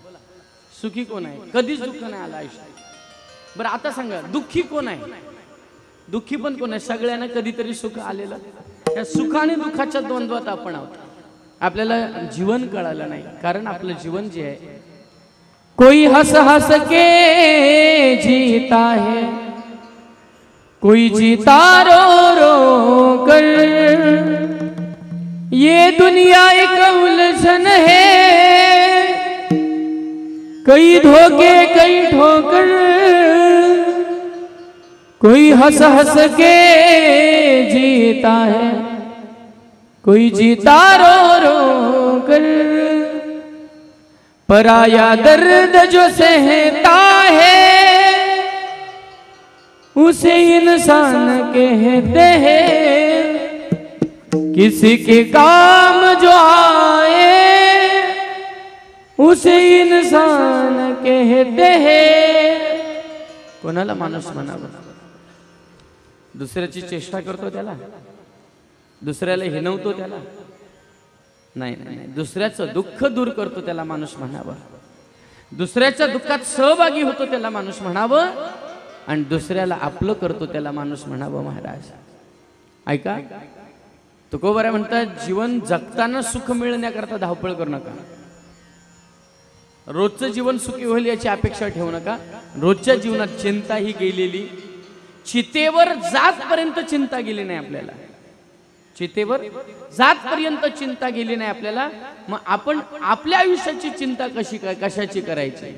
सुखी कोण आहे. कधीच दुःख नाही आलं आयुष्यात. बरं आता सांगा दुःखी कोण आहे. दुःखी पण कोण आहे. सगळ्यांना कधीतरी सुख आलेलं. त्या सुख आणि दुःखाच्या द्वंद्वात आपण आहोत. आपल्याला जीवन कळालं नाही. कारण आपलं जीवन जे आहे, कोई हंस हंस के जीता है, कोई जीता रो रो कर. ये दुनिया एक उलझन है, कई धोखे कई ठोकर. कोई हंस हंस के जीता है, कोई जीता रो रो कर. पराया दर्द जो सहता है, उसे इंसान कहते हैं. किसी के काम जो आए, उसे इंसान कहते हैं. कोणाला माणूस म्हणावा. दुसऱ्याची चेष्टा करतो त्याला, दुसऱ्याला हिणवतो त्याला. नाही नाही नाही. दुसऱ्याचं दुःख दूर करतो त्याला माणूस म्हणावं. दुसऱ्याच्या दुःखात सहभागी होतो त्याला माणूस म्हणावं. आणि दुसऱ्याला आपलं करतो त्याला माणूस म्हणावं. महाराज ऐका, तुकोबरा म्हणतात, जीवन जगताना सुख मिळण्याकरता धावपळ करू नका. रोजचं जीवन सुखी होईल याची अपेक्षा ठेवू नका. रोजच्या जीवनात चिंता ही गेलेली. चितेवर जातपर्यंत चिंता गेली नाही आपल्याला. चितेवर जातपर्यंत चिंता गेली नाही आपल्याला. मग आपण आपल्या आयुष्याची चिंता कशाची करायची.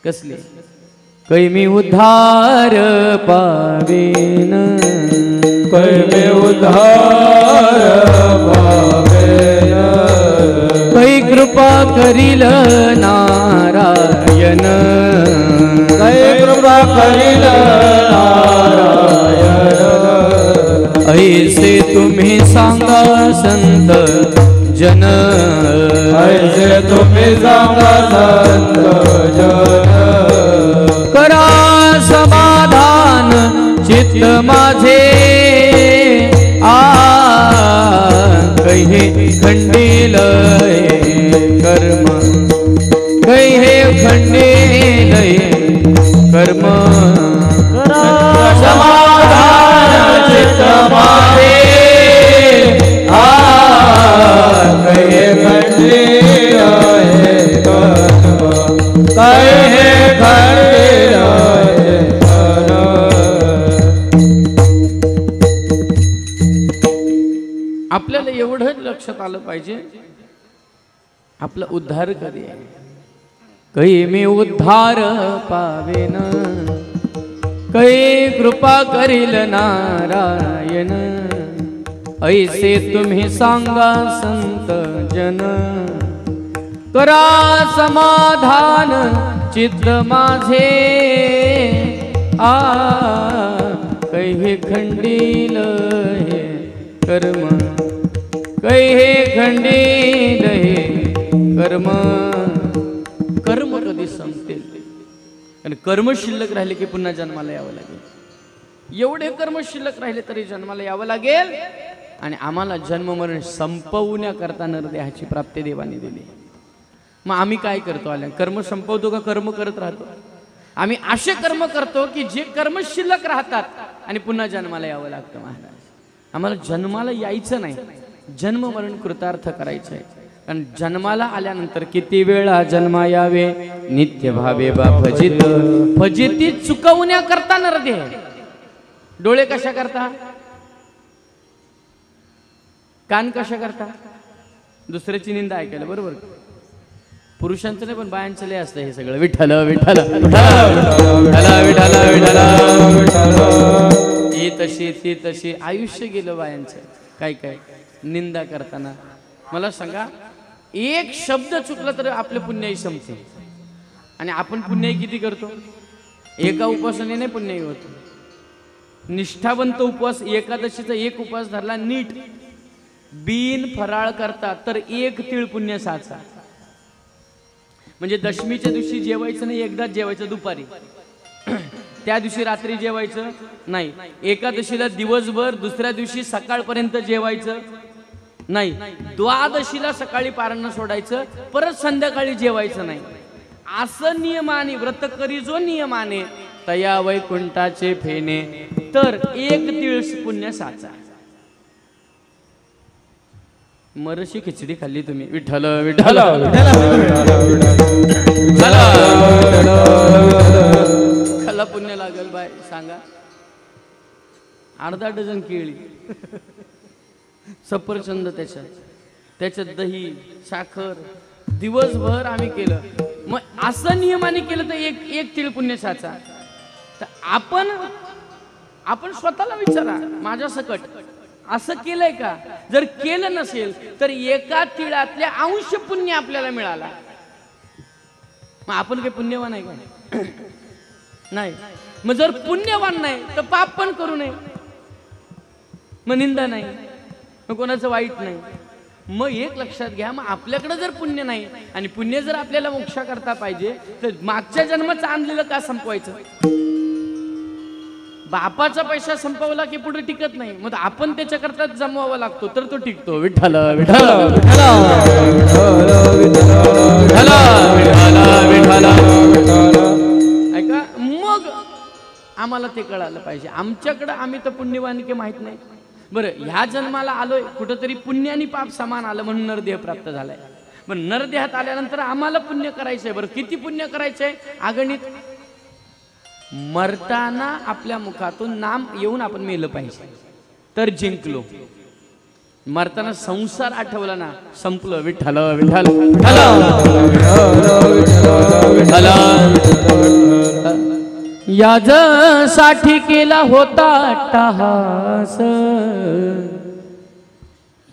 कसली. कै मी उद्धार पावेन, कै मी उद्धार पावेन. कै कृपा करील नारायण, कै कृपा करील नारायण. ऐसे तुम्ही सांगा संत जन, ऐसे तुम्ही सांगा संत जन. करा समाधान चित्त चित्त माझे कहे खंडील कर्म कहे खंडील कर्म समाधान चित्त माझे कहे खंडील कर्म कहे खंडील आपल्याला एवढंच लक्षात आलं पाहिजे आपला उद्धार कधी आहे. कै मी उद्धार पावेन कै कृपा करील नारायण ऐसे तुम्ही सांगा संत जन करा समाधान चित्त माझे कै खंडील हे कर्म कै खंडील हे कर्म. कर्म कधी संपतील आणि कर्म शिल्लक राहिले की पुन्हा जन्माला यावं लागेल. एवढे कर्म शिल्लक राहिले तरी जन्माला यावं लागेल आणि आम्हाला जन्म मरण संपवण्याकरता नरदेहाची प्राप्ती देवाने दिली. मग आम्ही काय करतो आल्या कर्म संपवतो का कर्म करत राहतो. आम्ही असे कर्म करतो की जे कर्म शिल्लक राहतात आणि पुन्हा जन्माला यावं लागतं. महाराज आम्हाला जन्माला यायचं नाही जन्म मरण कृतार्थ करायचं आहे. कारण जन्माला आल्यानंतर किती वेळा जन्मा यावे नित्य भावे बा फजित फजिती चुकवण्याकरता नरदेह. डोळे कशा करता कान कशा करता दुसऱ्याची निंदा ऐकायला बरोबर. पुरुषांचं नाही पण बायांचं लय असतं हे सगळं. विठ्ठल विठ्ठल विठ्ठल विठ्ठल ही तशी ती तशी आयुष्य गेलं बायांचं. काय काय निंदा करताना मला सांगा एक शब्द चुकला तर आपले पुण्याई संपते. आणि आपण पुण्याई किती करतो. एका उपवासाने नाही पुण्याई होतो. निष्ठावंत उपवास एकादशीचा एक उपवास धरला नीट बिन फराळ करता तर एक तीळ पुण्य साचा. म्हणजे दशमीच्या दिवशी जेवायचं नाही एकदाच जेवायचं दुपारी. त्या दिवशी रात्री जेवायचं नाही. एकादशीला दिवसभर दुसऱ्या दिवशी सकाळपर्यंत जेवायचं नाही. द्वादशीला सकाळी पारायण सोडायचं परत संध्याकाळी जेवायचं नाही. असं नियमाने व्रत करी जो नियमाने तया वैकुंठाचे फेने तर एक तीळ पुण्य साचा. मरशी खिचडी खाल्ली तुम्ही विठ्ठल विठ्ठल खाला पुण्य लागल बाय सांगा. अर्धा डझन केळी सफरचंद त्याच्यात दही साखर दिवसभर आम्ही केलं. मग असं नियमाने केलं तर एक तीळ पुण्य साचा. तर आपण स्वतःला विचारा माझ्या सकट असं केलंय का. जर केलं नसेल तर एका तिळातल्या अंश पुण्य आपल्याला मिळाला. मग आपण काही पुण्यवान आहे का नाही. मग जर पुण्यवान नाही तर पाप पण करू नये. मग निंदा नाही मग कोणाचं वाईट नाही. मग एक लक्षात घ्या मग आपल्याकडे जर पुण्य नाही आणि पुण्य जर आपल्याला मोक्षा करता पाहिजे तर मागच्या जन्माचं आणलेलं का संपवायचं. बापाचा पैसा संपवला की पुढे टिकत नाही. मग आपण त्याच्याकरता जमवावा लागतो तर तो टिकतो. विठ्ठल विठ्ठल ऐका मग आम्हाला ते कळालं पाहिजे. आमच्याकडे आम्ही तर पुण्यवान की माहित नाही. बरं ह्या जन्माला आलोय कुठंतरी पुण्य आणि पाप समान आलं म्हणून नरदेह प्राप्त झालाय. पण नरदेहात आल्यानंतर आम्हाला पुण्य करायचंय. बरं किती पुण्य करायचंय अगणित. मरताना आपल्या मुखातून नाम येऊन आपण मेलं पाहिजे तर जिंकलो. मरताना संसार आठवला ना संपलं. विठ्ठल विठ्ठल यासाठी केला होता अट्टहास.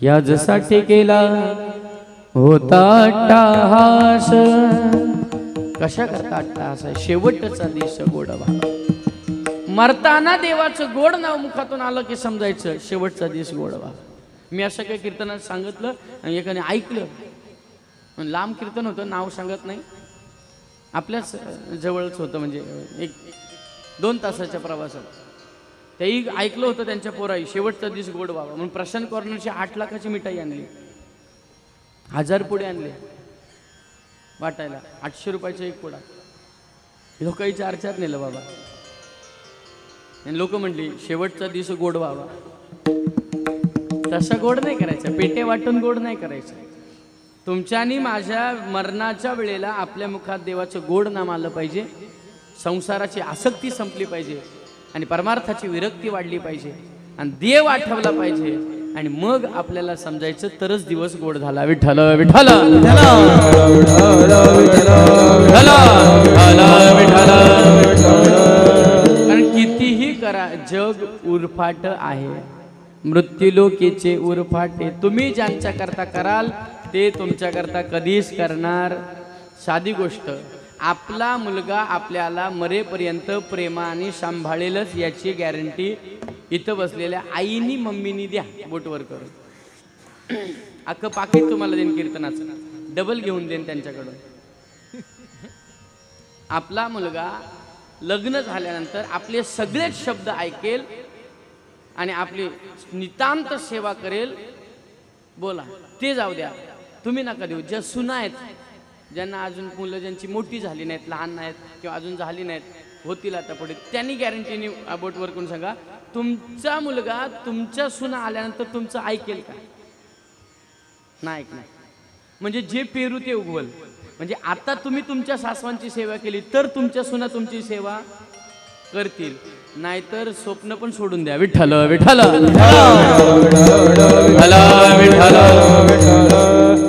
यासाठी केला होता अट्टहास. कशा करता अट्टहास आहे शेवटचा दिवस गोडवा. मरताना देवाचं गोड नाव मुखातून आलं की समजायचं शेवटचा दिवस गोडवा. मी असं काही कीर्तनात सांगितलं आणि एकाने ऐकलं. लांब कीर्तन होतं नाव सांगत नाही आपल्याच जवळच होतं. म्हणजे 1-2 तासाच्या प्रवासात तेही ऐकलं होतं त्यांच्या पोराई शेवटचा दिवस गोड व्हावा म्हणून प्रशांत कॉर्नरची 8 लाखाची मिठाई आणली, 1000 पुढे आणले वाटायला, 800 रुपयाचा एक पुडा. लोकही 4-4 नेलं बाबा. आणि लोक म्हणली शेवटचा दिवस गोड व्हावा. तसं गोड नाही करायचं, पेटे वाटून गोड नाही करायचं. तुमच्या आणि माझ्या मरणाच्या वेळेला आपल्या मुखात देवाचं गोड नाम आलं पाहिजे, संसाराची आसक्ती संपली पाहिजे आणि परमार्थाची विरक्ती वाढली पाहिजे आणि देव आठवला पाहिजे आणि मग आपल्याला समजायचं तरच दिवस गोड झाला. विठ्ठल विठ्ठल कारण कितीही करा जग उरफाट आहे, मृत्यूलोकीचे उरफाटे. तुम्ही ज्यांच्या करता कराल ते तुमच्या करता कधीच करणार. साधी गोष्ट, आपला मुलगा आपल्याला मरेपर्यंत प्रेमाने सांभाळेलच याची गॅरंटी इथं बसलेल्या आईनी मम्मीनी द्या बोटवर करून. अख्खं पाकिट तुम्हाला देईन कीर्तनाचं, डबल घेऊन देईन त्यांच्याकडून. आपला मुलगा लग्न झाल्यानंतर आपले सगळेच शब्द ऐकेल आणि आपली नितांत सेवा करेल. बोला ते जाऊ द्या, तुम्ही नका देऊ. ज्या सुना आहेत, ज्यांना अजून मुलं ज्यांची मोठी झाली नाहीत, लहान नाहीत किंवा अजून झाली नाहीत, होतील आता पुढे, त्यांनी गॅरंटीने बोटवर करून सांगा तुमचा मुलगा तुमच्या सुना आल्यानंतर तुमचं ऐकेल का? नाही ऐकणार. म्हणजे जे पेरू ते उगवल. म्हणजे आता तुम्ही तुमच्या सासवांची सेवा केली तर तुमच्या सुना तुमची सेवा करतील, नाहीतर स्वप्न पण सोडून द्या. विठ्ठल विठ्ठल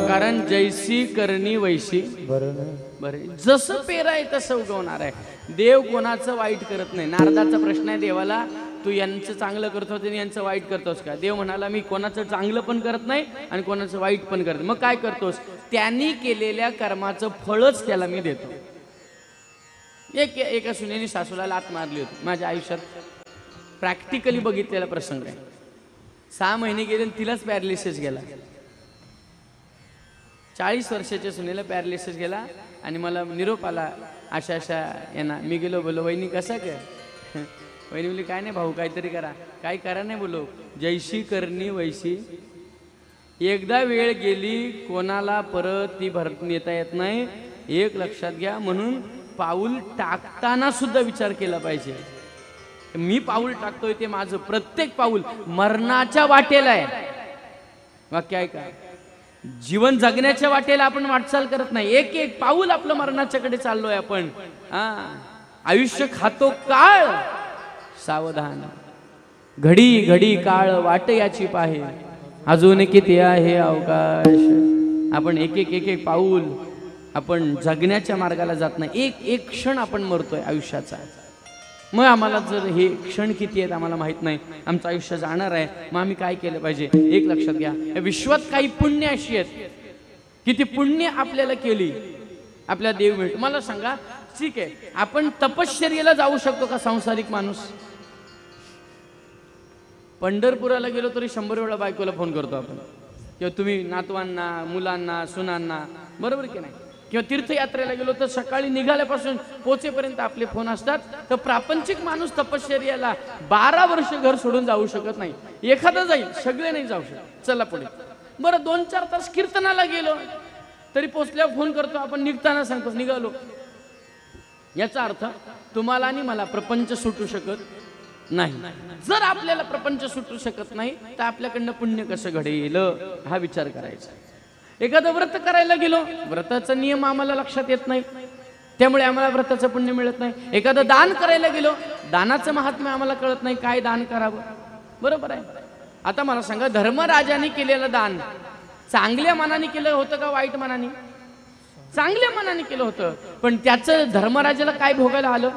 कारण जैसी करणी वैशी बरे, जसं पेर आहे तसं उगवणार आहे. देव कोणाचं वाईट करत नाही. नारदाचा प्रश्न आहे देवाला, तू यांचं चांगलं करतोस आणि यांचं वाईट करतोस का? देव म्हणाला मी कोणाचं चांगलं पण करत नाही आणि कोणाचं वाईट पण करत. मग काय करतोस? त्यांनी केलेल्या कर्माचं फळच त्याला मी देतो. एका सुनेनी सासूला लात मारली होती. माझ्या आयुष्यात प्रॅक्टिकली बघितलेला प्रसंग आहे. 6 महिने गेले आणि तिलाच पॅरालिसिस गेला. 40 वर्षाच्या सुनेला पॅरालिसिस गेला आणि मला निरोप आला अशा यांना. मी गेलो, बोलो वहिनी कसा काय? वहिनी बोलली काय नाही भाऊ, काहीतरी करा. काय करा नाही बोलो, जैशी करणी वैशी. एकदा वेळ गेली कोणाला परत ती भरत येता येत नाही, एक लक्षात घ्या. म्हणून पाऊल टाकताना सुद्धा विचार केला पाहिजे. मी पाऊल टाकतोय ते माझं प्रत्येक पाऊल मरणाच्या वाटेला आहे. वाक्य आहे का? जीवन जगण्याच्या वाटेला आपण वाटचाल करत नाही, एक एक पाऊल आपलं मरणाच्याकडे चाललोय आपण. आयुष्य खातो काळ सावधान, घडी घडी काळ वाट याची पाहे, अजून किती आहे अवकाश. आपण एक एक पाऊल आपण जगण्याच्या मार्गाला जात नाही. एक एक क्षण आपण मरतोय आयुष्याचा. मग आम्हाला जर हे क्षण किती आहेत आम्हाला माहित नाही, आमचं आयुष्य जाणार आहे, मग आम्ही काय केलं पाहिजे? एक लक्षात घ्या, या विश्वात काही पुण्य अशी आहेत, किती पुण्य आपल्याला केली आपल्या देव मिळतो. मला सांगा, ठीक आहे आपण तपश्चर्येला जाऊ शकतो का सांसारिक माणूस? पंढरपुराला गेलो तरी 100 वेळा बायकोला फोन करतो आपण, किंवा तुम्ही नातवांना, मुलांना, सुनांना, बरोबर की नाही? किंवा तीर्थयात्रेला गेलो तर सकाळी निघाल्यापासून पोचेपर्यंत आपले फोन असतात. तर प्रापंचिक माणूस तपश्चर्याला 12 वर्ष घर सोडून जाऊ शकत नाही. एखादा जाईल, सगळे नाही जाऊ शकत. चला पुढे. बरं 2-4 तास कीर्तनाला गेलो तरी पोचल्यावर फोन करतो आपण, निघताना सांगतो निघालो. याचा अर्थ तुम्हाला आणि मला प्रपंच सुटू शकत नाही. जर आपल्याला प्रपंच सुटू शकत नाही तर आपल्याकडनं पुण्य कसं घडेल हा विचार करायचा. एखादं व्रत करायला गेलो, व्रताचा नियम आम्हाला लक्षात येत नाही, त्यामुळे आम्हाला व्रताचं पुण्य मिळत नाही. एखादं दान करायला गेलो, दानाचं महात्म्य आम्हाला कळत नाही, काय दान करावं. बरोबर आहे. आता मला सांगा, धर्मराजाने केलेलं दान चांगल्या मनाने केलं होतं का वाईट मनाने? चांगल्या मनाने केलं होतं, पण त्याचं धर्मराजाला काय भोगायला आलं?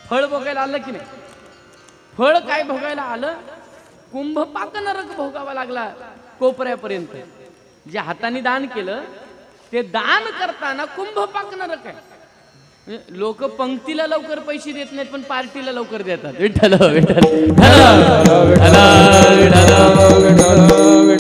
फळ भोगायला आलं की नाही? फळ काय भोगायला आलं? कुंभपाक नरक भोगावा लागला कोपऱ्यापर्यंत. जे हाताने दान केलं ते दान करताना कुंभपाक नरक आहे. लोक पंक्तीला लवकर पैसे देत नाहीत पण पार्टीला लवकर देतात. विठ्ठल विठ्ठल.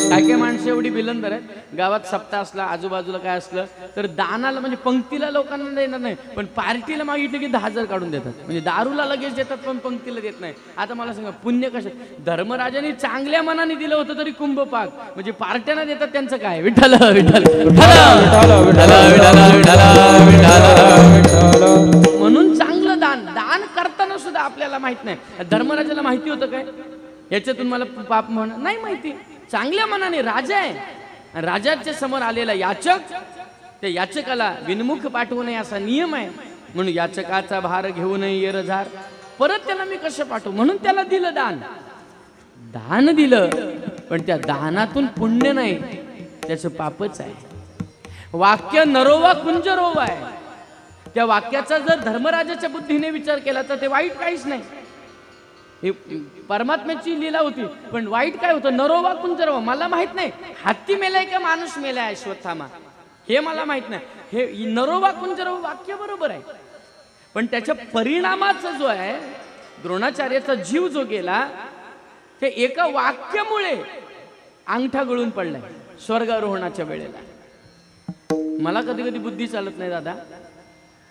काय काय माणसं एवढी बिलंदर आहेत, गावात सप्ताह असला आजूबाजूला काय असलं तर दानाला म्हणजे पंक्तीला लोकांना देणार नाही, पण पार्टीला मागितलं की 10,000 काढून देतात. म्हणजे दारूला लगेच देतात पण पंक्तीला देत नाही. आता मला सांगा पुण्य कशात? धर्मराजाने चांगल्या मनाने दिलं होतं तरी कुंभपाक, म्हणजे पार्ट्यांना देतात त्यांचं काय? विठ्ठल विठ्ठल म्हणून चांगलं दान करताना सुद्धा आपल्याला माहित नाही. धर्मराजाला माहिती होतं काय याच्यातून मला पाप म्हणून? नाही माहिती. चांगल्या मनाने राजा आहे, राजाच्या समोर आलेला याचक, त्या याचकाला विनमुख पाठवू नये असा नियम आहे. म्हणून याचकाचा भार घेऊ नये येरझार, परत त्याला मी कसं पाठवू? म्हणून त्याला दिलं दान दिलं, पण त्या दानातून पुण्य नाही, त्याचं पापच आहे. वाक्य नरोवा कुंजरोवा आहे. त्या वाक्याचा जर धर्मराजाच्या बुद्धीने विचार केला तर ते वाईट काहीच नाही. ही परमात्म्याची लीला होती, पण वाईट काय होतं? नरोवा कुंजरोवा. मला माहित नाही हत्ती मेलाय का माणूस मेलाय अश्वत्थामा, हे मला माहित नाही. हे नरोवा कुंजरोवा वाक्य बरोबर आहे, पण त्याच्या परिणामाचा जो आहे, द्रोणाचार्याचा जीव जो गेला ते एका वाक्यामुळे अंगठा गळून पडलाय स्वर्गारोहणाच्या वेळेला. मला कधी कधी बुद्धी चालत नाही दादा.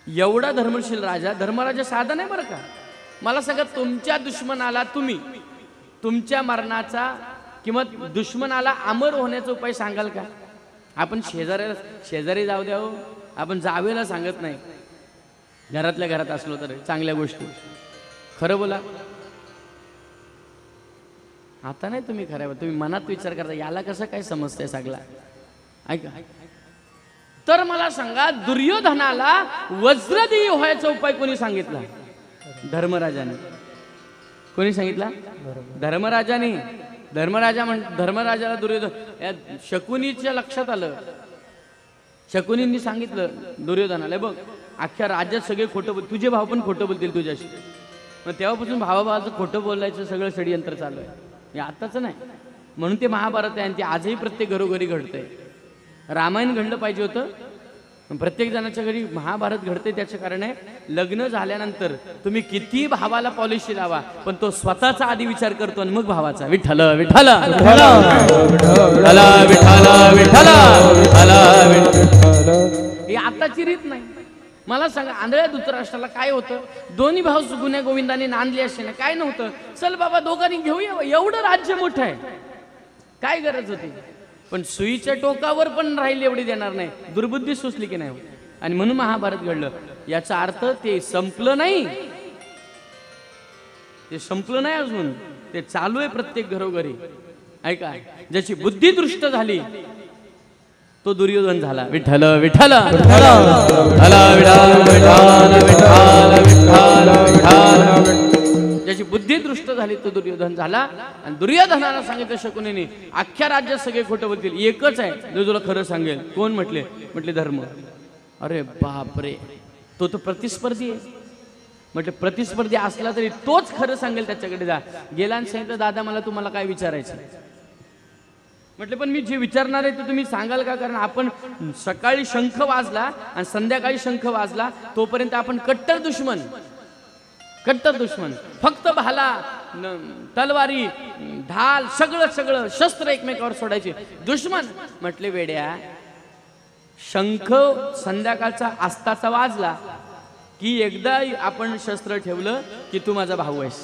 एवढा धर्मशील राजा, धर्मराजा साधा नाही बरं का. मला सांगा, तुमच्या दुश्मनाला तुम्ही तुमच्या मरणाचा किंवा दुश्मनाला अमर होण्याचा उपाय सांगाल का? आपण शेजारी जाऊ द्या हो, आपण जावेला सांगत नाही. घरातल्या घरात असलो तर चांगल्या गोष्टी खरं बोला. आता नाही तुम्ही खरं, तुम्ही मनात विचार करता याला कसं काय समजतंय सगळा. ऐका, तर मला सांगा, दुर्योधनाला वज्रदेही व्हायचा उपाय कोणी सांगितला? धर्मराजाने. कोणी सांगितला? धर्मराजाने. धर्मराजाला दुर्योधन शकुनीच्या लक्षात आलं. शकुनींनी सांगितलं दुर्योधनाला, बघ अख्ख्या राज्यात सगळे खोटं बोल, तुझे भाव पण खोटं बोलतील तुझ्याशी. मग तेव्हापासून भावाभावाचं खोटं बोलायचं सगळं षडयंत्र चालू आहे. हे आताच नाही, म्हणून ते महाभारत आहे आणि ते आजही प्रत्येक घरोघरी घडतंय. रामायण घडलं पाहिजे होतं, प्रत्येक जणाच्या घरी महाभारत घडते. त्याचं कारण आहे, लग्न झाल्यानंतर तुम्ही किती भावाला पॉलिशी लावा, पण तो स्वतःचा आधी विचार करतो आणि मग भावाचा. विठ्ठल विठ्ठल ही आताची रीत नाही. मला सांगा, आंधळ्या धृतराष्ट्राला काय होतं? दोन्ही भाऊ सुगुण्या गोविंदाने नांदले असते ना, काय नव्हतं. चल बाबा दोघांनी घेऊया, एवढं राज्य मोठं आहे, काय गरज होती? पण सुईच्या टोकावर पण राहील एवढी देणार नाही. दुर्बुद्धी सुचली की नाही, आणि म्हणून महाभारत घडलं. याचा अर्थ ते संपलं नाही, ते संपलं नाही अजून, ते चालू आहे प्रत्येक घरोघरी. ऐका, ज्याची बुद्धी दृष्ट झाली तो दुर्योधन झाला. विठ्ठल विठ्ठल ज्याची बुद्धी दृष्ट झाली तो दुर्योधन झाला. आणि दुर्योधनाला सांगितलं शकुनीने, अख्ख्या राज्यात सगळे खोटं बोलतील, एकच आहे जो तुला खरं सांगेल. कोण? म्हटले धर्म. अरे बापरे, तो प्रतिस्पर्धी आहे. म्हटले प्रतिस्पर्धी असला तरी तोच खरं सांगेल, त्याच्याकडे जा. गेला आणि सांगितलं, दादा मला तुम्हाला काय विचारायचं? म्हटले, पण मी जे विचारणार आहे ते तुम्ही सांगाल का? कारण आपण सकाळी शंख वाजला आणि संध्याकाळी शंख वाजला तोपर्यंत आपण कट्टर दुश्मन. फक्त भाला, तलवारी, ढाल, सगळं शस्त्र एकमेकावर सोडायचे दुश्मन. म्हटले, वेड्या, शंख संध्याकाळचा आस्ताचा वाजला की एकदा आपण शस्त्र ठेवलं की तू माझा भाऊ आहेस,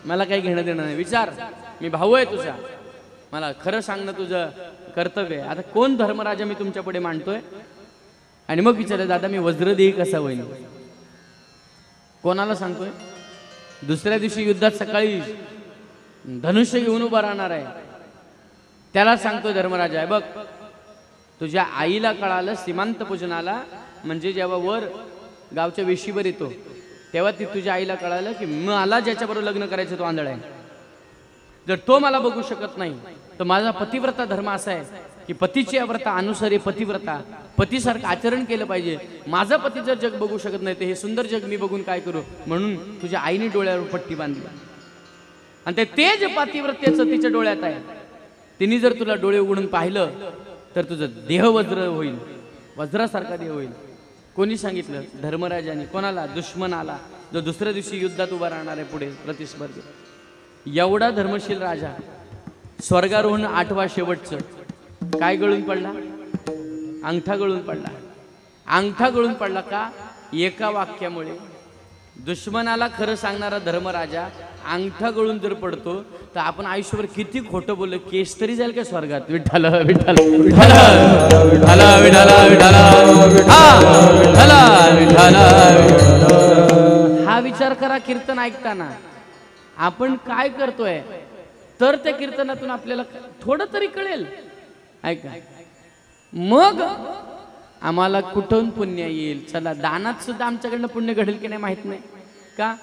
मला काही घेणं देणं नाही. विचार, मी भाऊ आहे तुझा, मला खरं सांगणं तुझं कर्तव्य आहे. आता कोण धर्मराजा मी तुमच्या पुढे मांडतोय? आणि मग विचारलं, दादा मी वज्रदेही कसा होईल? कोणाला सांगतोय? दुसऱ्या दिवशी युद्धात सकाळी धनुष्य घेऊन उभा राहणार आहे, त्याला सांगतोय धर्मराजा, बघ तुझ्या आईला कळालं सीमांत पूजनाला, म्हणजे जेव्हा वर गावच्या वेशीवर येतो तेव्हा ती तुझ्या आईला कळालं की मला ज्याच्याबरोबर लग्न करायचं तो आंधळा आहे. जर तो मला बघू शकत नाही तर माझा पतिव्रता धर्म असा आहे की पतीची व्रता अनुसारे पतिव्रता, पतीसारखं आचरण केलं पाहिजे. माझा पती जर जग बघू शकत नाही तर हे सुंदर जग मी बघून काय करू? म्हणून तुझ्या आईने डोळ्यावर पट्टी बांधली आणि ते तेज पतिव्रतेचं तिच्या डोळ्यात आहे. तिने जर तुला डोळे उघडून पाहिलं तर तुझं देह वज्र होईल, वज्रासारखा देह होईल. कोणी सांगितलं? धर्मराजाने. कोणाला? दुश्मनाला, जो दुसऱ्या दिवशी युद्धात उभा राहणार आहे पुढे प्रतिस्पर्धी. एवढा धर्मशील राजा, स्वर्गारोहण 8वा शेवटचं, काय गळून पडला? अंगठा गळून पडला. अंगठा गळून पडला का? एका वाक्यामुळे. दुश्मनाला खरं सांगणारा धर्मराजा अंगठा गळून जर पडतो तर आपण आयुष्यभर किती खोटं बोललो, केस तरी जाईल का स्वर्गात? विठ्ठल विठ्ठल विठ्ठल विठ्ठल विठ्ठल विठ्ठल. हा विचार करा कीर्तन ऐकताना आपण काय करतोय, तर त्या कीर्तनातून आपल्याला थोडं तरी कळेल. ऐका, मग आम्हाला कुठून पुण्य येईल. चला, दानात सुद्धा आमच्याकडनं पुण्य घडेल की नाही माहित नाही का.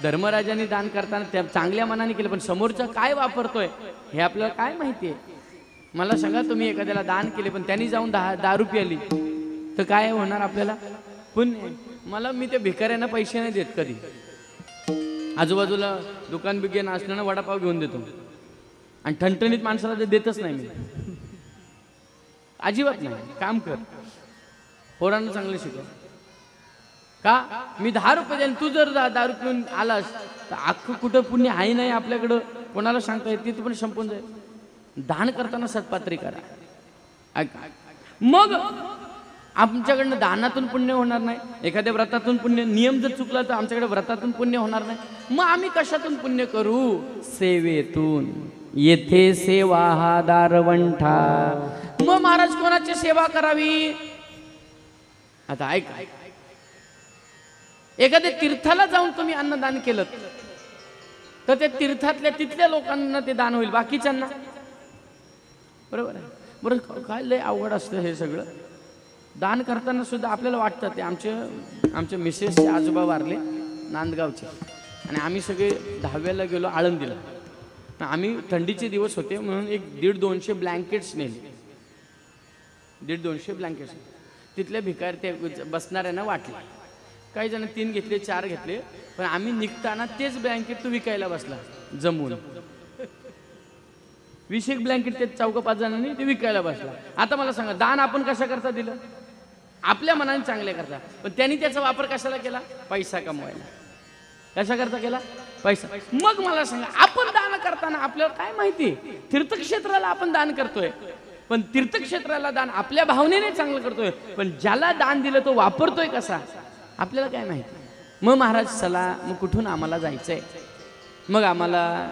धर्मराजाने दान करताना त्या चांगल्या मनाने केलं, पण समोरचा काय वापरतोय हे आपल्याला काय माहितीये. मला सांगा, तुम्ही एखाद्याला दान केले पण त्यांनी जाऊन दारू प्याली तर काय होणार आपल्याला? पुण्य. मी त्या भिकाऱ्यांना पैसे नाही देत कधी. आजूबाजूला दुकान बिकान असल्यानं वडापाव घेऊन देतो आणि ठणठणीत माणसाला ते देतच नाही मी, अजिबात नाही. काम कर, पोरांना चांगलं शिकव. का? मी 10 रुपये देईन, तू जर दारू पिऊन आलास तर अख्खं कुठं पुण्य आहे नाही आपल्याकडं, कोणाला सांगता येत, तिथं पण संपून जाईल. दान करताना सत्पात्री करा. मग आमच्याकडनं दानातून पुण्य होणार नाही, एखाद्या व्रतातून पुण्य, नियम जर चुकला तर आमच्याकडे व्रतातून पुण्य होणार नाही. मग आम्ही कशातून पुण्य करू? सेवेतून. येथे सेवा हा दारवंठा. मग महाराज कोणाची सेवा करावी? आता ऐक, एखाद्या तीर्थाला जाऊन तुम्ही अन्नदान केलं तर त्या तीर्थातल्या तिथल्या लोकांना ते दान होईल, बाकीच्यांना. बरोबर आहे. बरं, काय लय अवघड असतं हे सगळं. दान करताना सुद्धा आपल्याला वाटतं, ते आमच्या मिसेसचे आजोबा वारले नांदगावचे, आणि आम्ही सगळे 10व्याला गेलो आळंदीला. आम्ही थंडीचे दिवस होते म्हणून 100-150 ब्लँकेट्स नेले. 150-200 ब्लँकेट्स तिथल्या भिकारी ते बसणाऱ्यांना वाटले. काही जण 3 घेतले, 4 घेतले, पण आम्ही निघताना तेच ब्लँकेट तो विकायला बसला जमून. 20 ब्लँकेट ते 4-5 जणांनी ते विकायला बसला. आता मला सांगा, दान आपण कशा करता दिलं? आपल्या मनाने चांगले करता, पण त्यांनी त्याचा वापर कशाला केला? पैसा कमवायला. कशा करता केला? पैसा. मग मला सांगा, आपण दान करताना आपल्याला काय माहिती? तीर्थक्षेत्राला आपण दान करतोय, पण तीर्थक्षेत्राला दान आपल्या भावनेने चांगलं करतोय, पण ज्याला दान दिलं तो वापरतोय कसा आपल्याला काय माहिती. मग महाराज चला, मग कुठून आम्हाला जायचंय? मग आम्हाला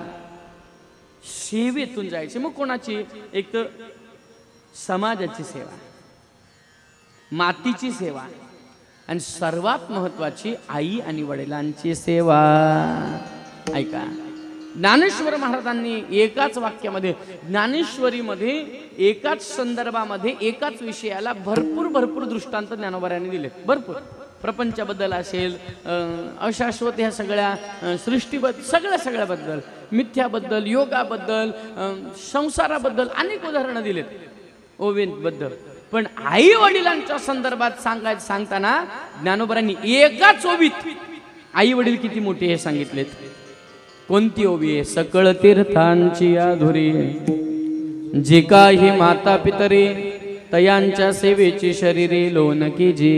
सेवेतून जायचे. मग कोणाची? एक तर समाजाची सेवा, मातीची सेवा, आणि सर्वात महत्वाची आई आणि वडिलांची सेवा. ऐका, ज्ञानेश्वर महाराजांनी एकाच वाक्यामध्ये, ज्ञानेश्वरीमध्ये एकाच संदर्भामध्ये एकाच विषयाला भरपूर दृष्टांत ज्ञानोबाऱ्यांनी दिले. भरपूर. प्रपंचाबद्दल असेल, अशाश्वत ह्या सगळ्या सृष्टीबद्दल, सगळ्याबद्दल, मिथ्याबद्दल, योगाबद्दल, संसाराबद्दल अनेक उदाहरणं दिलेत, ओवींबद्दल. पण आई वडिलांच्या संदर्भात सांगताना ज्ञानोबारांनी एकाच ओवीत आई वडील किती मोठे हे सांगितलेत. कोणती ओवी आहे? सकळ तीर्थांची आधुरी, जे काही माता पितरे तयांच्या सेवेची शरीरे लोन की जी.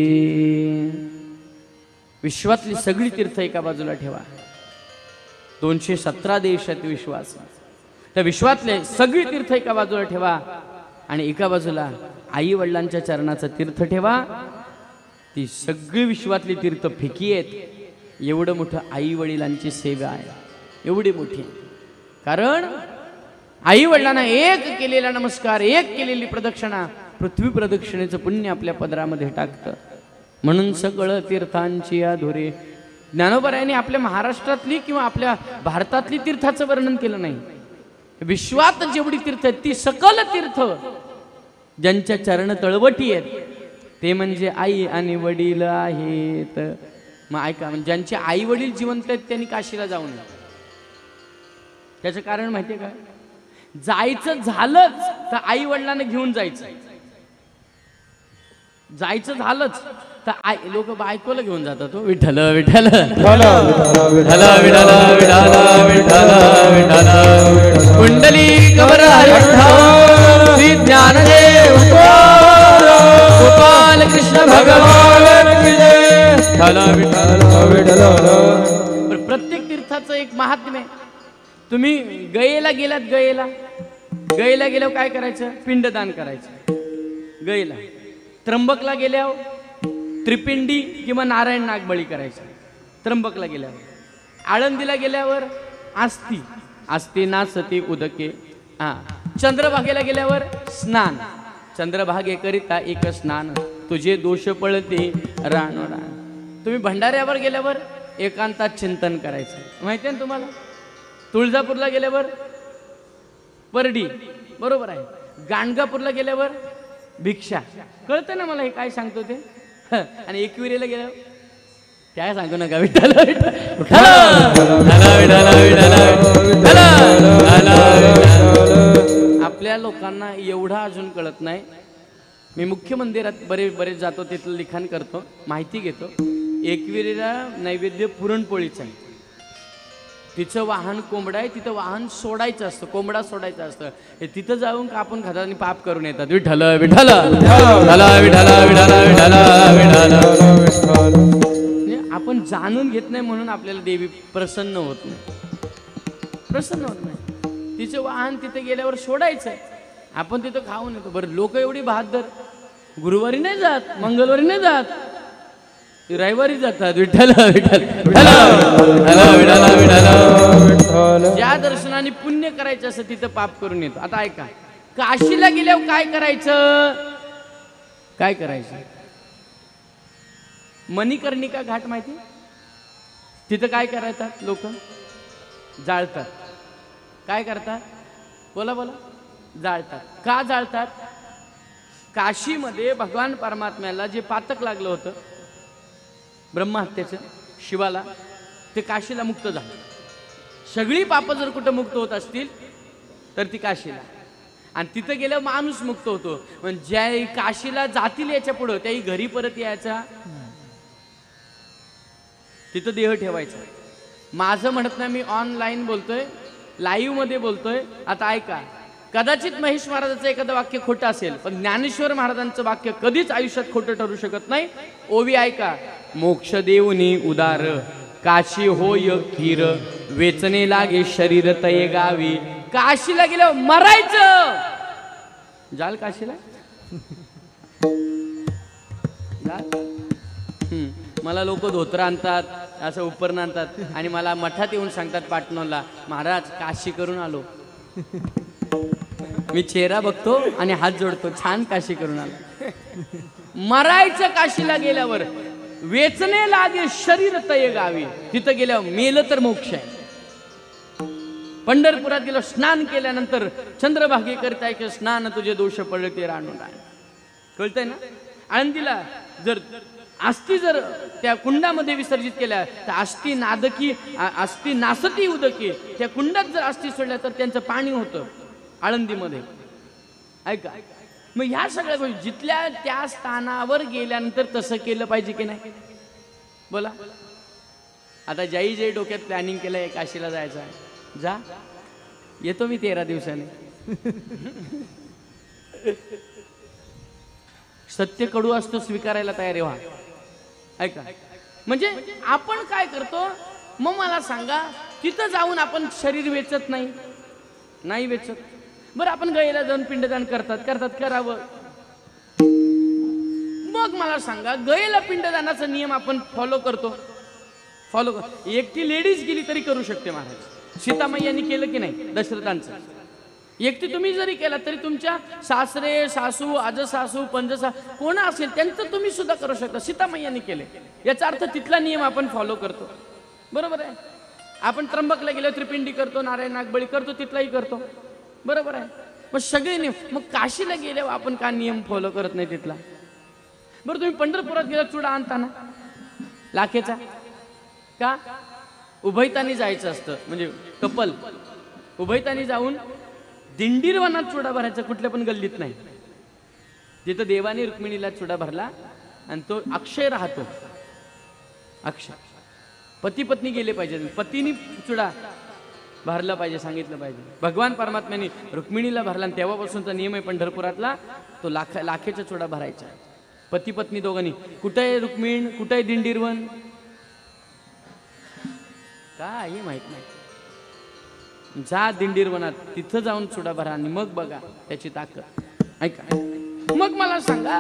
विश्वातली सगळी तीर्थ एका बाजूला ठेवा. 217 देशात विश्वास, त्या विश्वातले सगळी तीर्थ एका बाजूला ठेवा, आणि एका बाजूला आई वडिलांच्या चरणाचं तीर्थ ठेवा. ती सगळी विश्वातली तीर्थ फिकी आहेत. एवढं मोठं आई वडिलांची सेवा आहे, एवढी मोठी. कारण आई वडिलांना एक केलेला नमस्कार, एक केलेली प्रदक्षिणा पृथ्वी प्रदक्षिणेचं पुण्य आपल्या पदरामध्ये टाकतं. म्हणून सगळं तीर्थांची अधुरे. ज्ञानोबारायांनी आपल्या महाराष्ट्रातली किंवा आपल्या भारतातली तीर्थाचं वर्णन केलं नाही. विश्वात जेवढी तीर्थ आहेत ती सकल तीर्थ ज्यांच्या चरण तळवटी आहेत ते म्हणजे आई आणि वडील आहेत. मग ऐका, ज्यांचे आई वडील जिवंत आहेत त्यांनी काशीला जाऊ नये. त्याचं कारण माहितीये का? जायचं झालंच तर आई वडिलांना घेऊन जायचं. जायचं झालंच तर लोक बायकोला घेऊन जातात. विठ्ठल विठ्ठल विठ्ठल विठ्ठल विठ्ठल विठ्ठल कुंडली कवराय श्री ज्ञानदेव गोपाल कृष्ण भगवान की जय. विठ्ठल विठ्ठल. प्रत्येक तीर्थाचं एक महात्म्य. तुम्ही गयेला गेलात, गयेला गैला गेल्यावर काय करायचं? पिंडदान करायचं गैला. त्र्यंबकला गेल्यावर त्रिपिंडी किंवा नारायण नागबळी करायचं त्र्यंबकला गेल्यावर. आळंदीला गेल्यावर आस्ती, आस्ती नासती उदके. हा. चंद्रभागेला गेल्यावर स्नान, चंद्रभागेकरिता एक स्नान, तुझे दोष पळते रान रान. तुम्ही भंडाऱ्यावर गेल्यावर एकांतात चिंतन करायचं, माहिती आहे ना तुम्हाला. तुळजापूरला गेल्यावर परडी, बरोबर आहे. गाणगापूरला गेल्यावर भिक्षा. कळतं ना मला हे काय सांगतो ते. आणि एकविरेला गेल्यावर काय सांगू नका. विठ्ठल आपल्या लोकांना एवढा अजून कळत नाही. मी मुख्य मंदिरात बरेच जातो, तिथलं लिखाण करतो, माहिती घेतो. एकविरेला नैवेद्य पुरणपोळीचं आहे. तिचं वाहन कोंबडा आहे, तिथं वाहन सोडायचं असतं, कोंबडा सोडायचं असतं. हे तिथं जाऊन कापून खातात आणि पाप करून येतात. विठ्ठल विठ्ठल आपण जाणून घेत नाही म्हणून आपल्याला देवी प्रसन्न होत नाही, प्रसन्न होत नाही. तिचं वाहन तिथे गेल्यावर सोडायचं, आपण तिथं खाऊन येतो. बरं लोक एवढी बहादर, गुरुवारी नाही जात, मंगळवारी नाही जात, रविवारी जातात. विठ्ठल विठ्ठल ज्या दर्शनाने पुण्य करायचं असं तिथं पाप करून येतो. आता ऐका, काशीला गेल्यावर काय करायचं? काय करायचं? मणिकर्णिका घाट माहिती? तिथं काय करायतात लोक? जाळतात. काय करतात? बोला बोला. जाळतात. का जाळतात? काशीमध्ये भगवान परमात्म्याला जे पातक लागलं होतं ब्रह्महत्येचं शिवाला, ते काशीला मुक्त झालं. सगळी पाप जर कुठं मुक्त होत असतील तर ती काशीला. आणि तिथं गेल्यावर माणूस मुक्त होतो. पण ज्या काशीला जातील याच्या पुढं त्याही घरी परत यायचा, तिथं देह ठेवायचा. माझं म्हणत नाही, मी ऑनलाईन बोलतोय, लाईव्ह मध्ये बोलतोय. आता ऐका, कदाचित महेश महाराजांचं एखादं वाक्य खोटं असेल, पण ज्ञानेश्वर महाराजांचं वाक्य कधीच आयुष्यात खोटं ठरू शकत नाही. ओवी ऐका. मोक्ष देऊनी उदार, काशी होय खीर, वेचने लागे शरीर तये गावी. काशीला गेल्यावर मरायचं. जाल काशीला? मला लोक धोत्र आणतात, असं उपरण आणतात आणि मला मठात येऊन सांगतात पाटणोला, महाराज काशी करून आलो. मी चेहरा बघतो आणि हात जोडतो, छान काशी करून आलो. मरायचं काशीला गेल्यावर. वेचने लागे शरीर तये गावी. तिथं गेल्यावर मेलं तर मोक्ष आहे. पंढरपुरात गेलो, स्नान केल्यानंतर चंद्रभागे करता एक स्नान, तुझे दोष पडले ते राणू राण. कळतंय ना? आळंदीला जर अस्थी जर त्या कुंडामध्ये विसर्जित केल्या तर अस्थी नादकी, अस्थी नासती उदकी, त्या कुंडात जर अस्थी सोडल्या तर त्यांचं पाणी होतं आळंदीमध्ये. ऐका, मग ह्या सगळ्या गोष्टी जिथल्या त्या स्थानावर गेल्यानंतर तसं केलं पाहिजे की नाही? बोला. आता ज्याही जे डोक्यात प्लॅनिंग केलंय काशीला जायचं आहे, जा, येतो मी 13 दिवसाने. सत्य कडू असतो, स्वीकारायला तयार व्हा. ऐका, म्हणजे आपण काय करतो? मग मला सांगा, तिथं जाऊन आपण शरीर वेचत नाही वेचत. बरं, आपण गयला जाऊन पिंडदान करतात, करावं. मग मला सांगा, गयला पिंडदानाचा नियम आपण फॉलो करतो? एकटी लेडीज गेली तरी करू शकते महाराज. सीतामाईयांनी केलं की नाही दशरथांचं? एकटी तुम्ही जरी केला तरी तुमच्या सासरे, सासू, आजसासू, पंजसासू कोण असेल त्यांचं तुम्ही सुद्धा करू शकता. सीतामाईयांनी केले, याचा अर्थ तिथला नियम आपण फॉलो करतो. बरोबर आहे. आपण त्र्यंबकला गेलो त्रिपिंडी करतो, नारायण नागबळी करतो, तिथलाही करतो. बरोबर आहे. मग सगळे नियम. मग काशीला गेल्यावर आपण का नियम फॉलो करत नाही तिथला? बरं, तुम्ही पंढरपुरात गेला, चुडा आणता ना लाखेचा, का? उभयतानी जायचं असतं, म्हणजे कपल उभयतानी जाऊन दिंडीरवनात चुडा भरायचा, कुठल्या पण गल्लीत नाही. तिथं देवाने रुक्मिणीला चुडा भरला आणि तो अक्षय राहतो. अक्षय. पती पत्नी गेले पाहिजे, पतीनी चुडा भरला पाहिजे, सांगितलं पाहिजे. भगवान परमात्म्याने रुक्मिणीला भरला आणि तेव्हापासूनचा नियम आहे पंढरपुरातला, तो लाखेचा चुडा भरायचा. पती पत्नी दोघांनी. कुठं आहे रुक्मिण, कुठं आहे दिंडीरवन, काही माहित नाही. जा दिंडीर वनात, तिथं जाऊन चुडा भरा आणि मग बघा त्याची ताकद. ऐका, मग मला सांगा,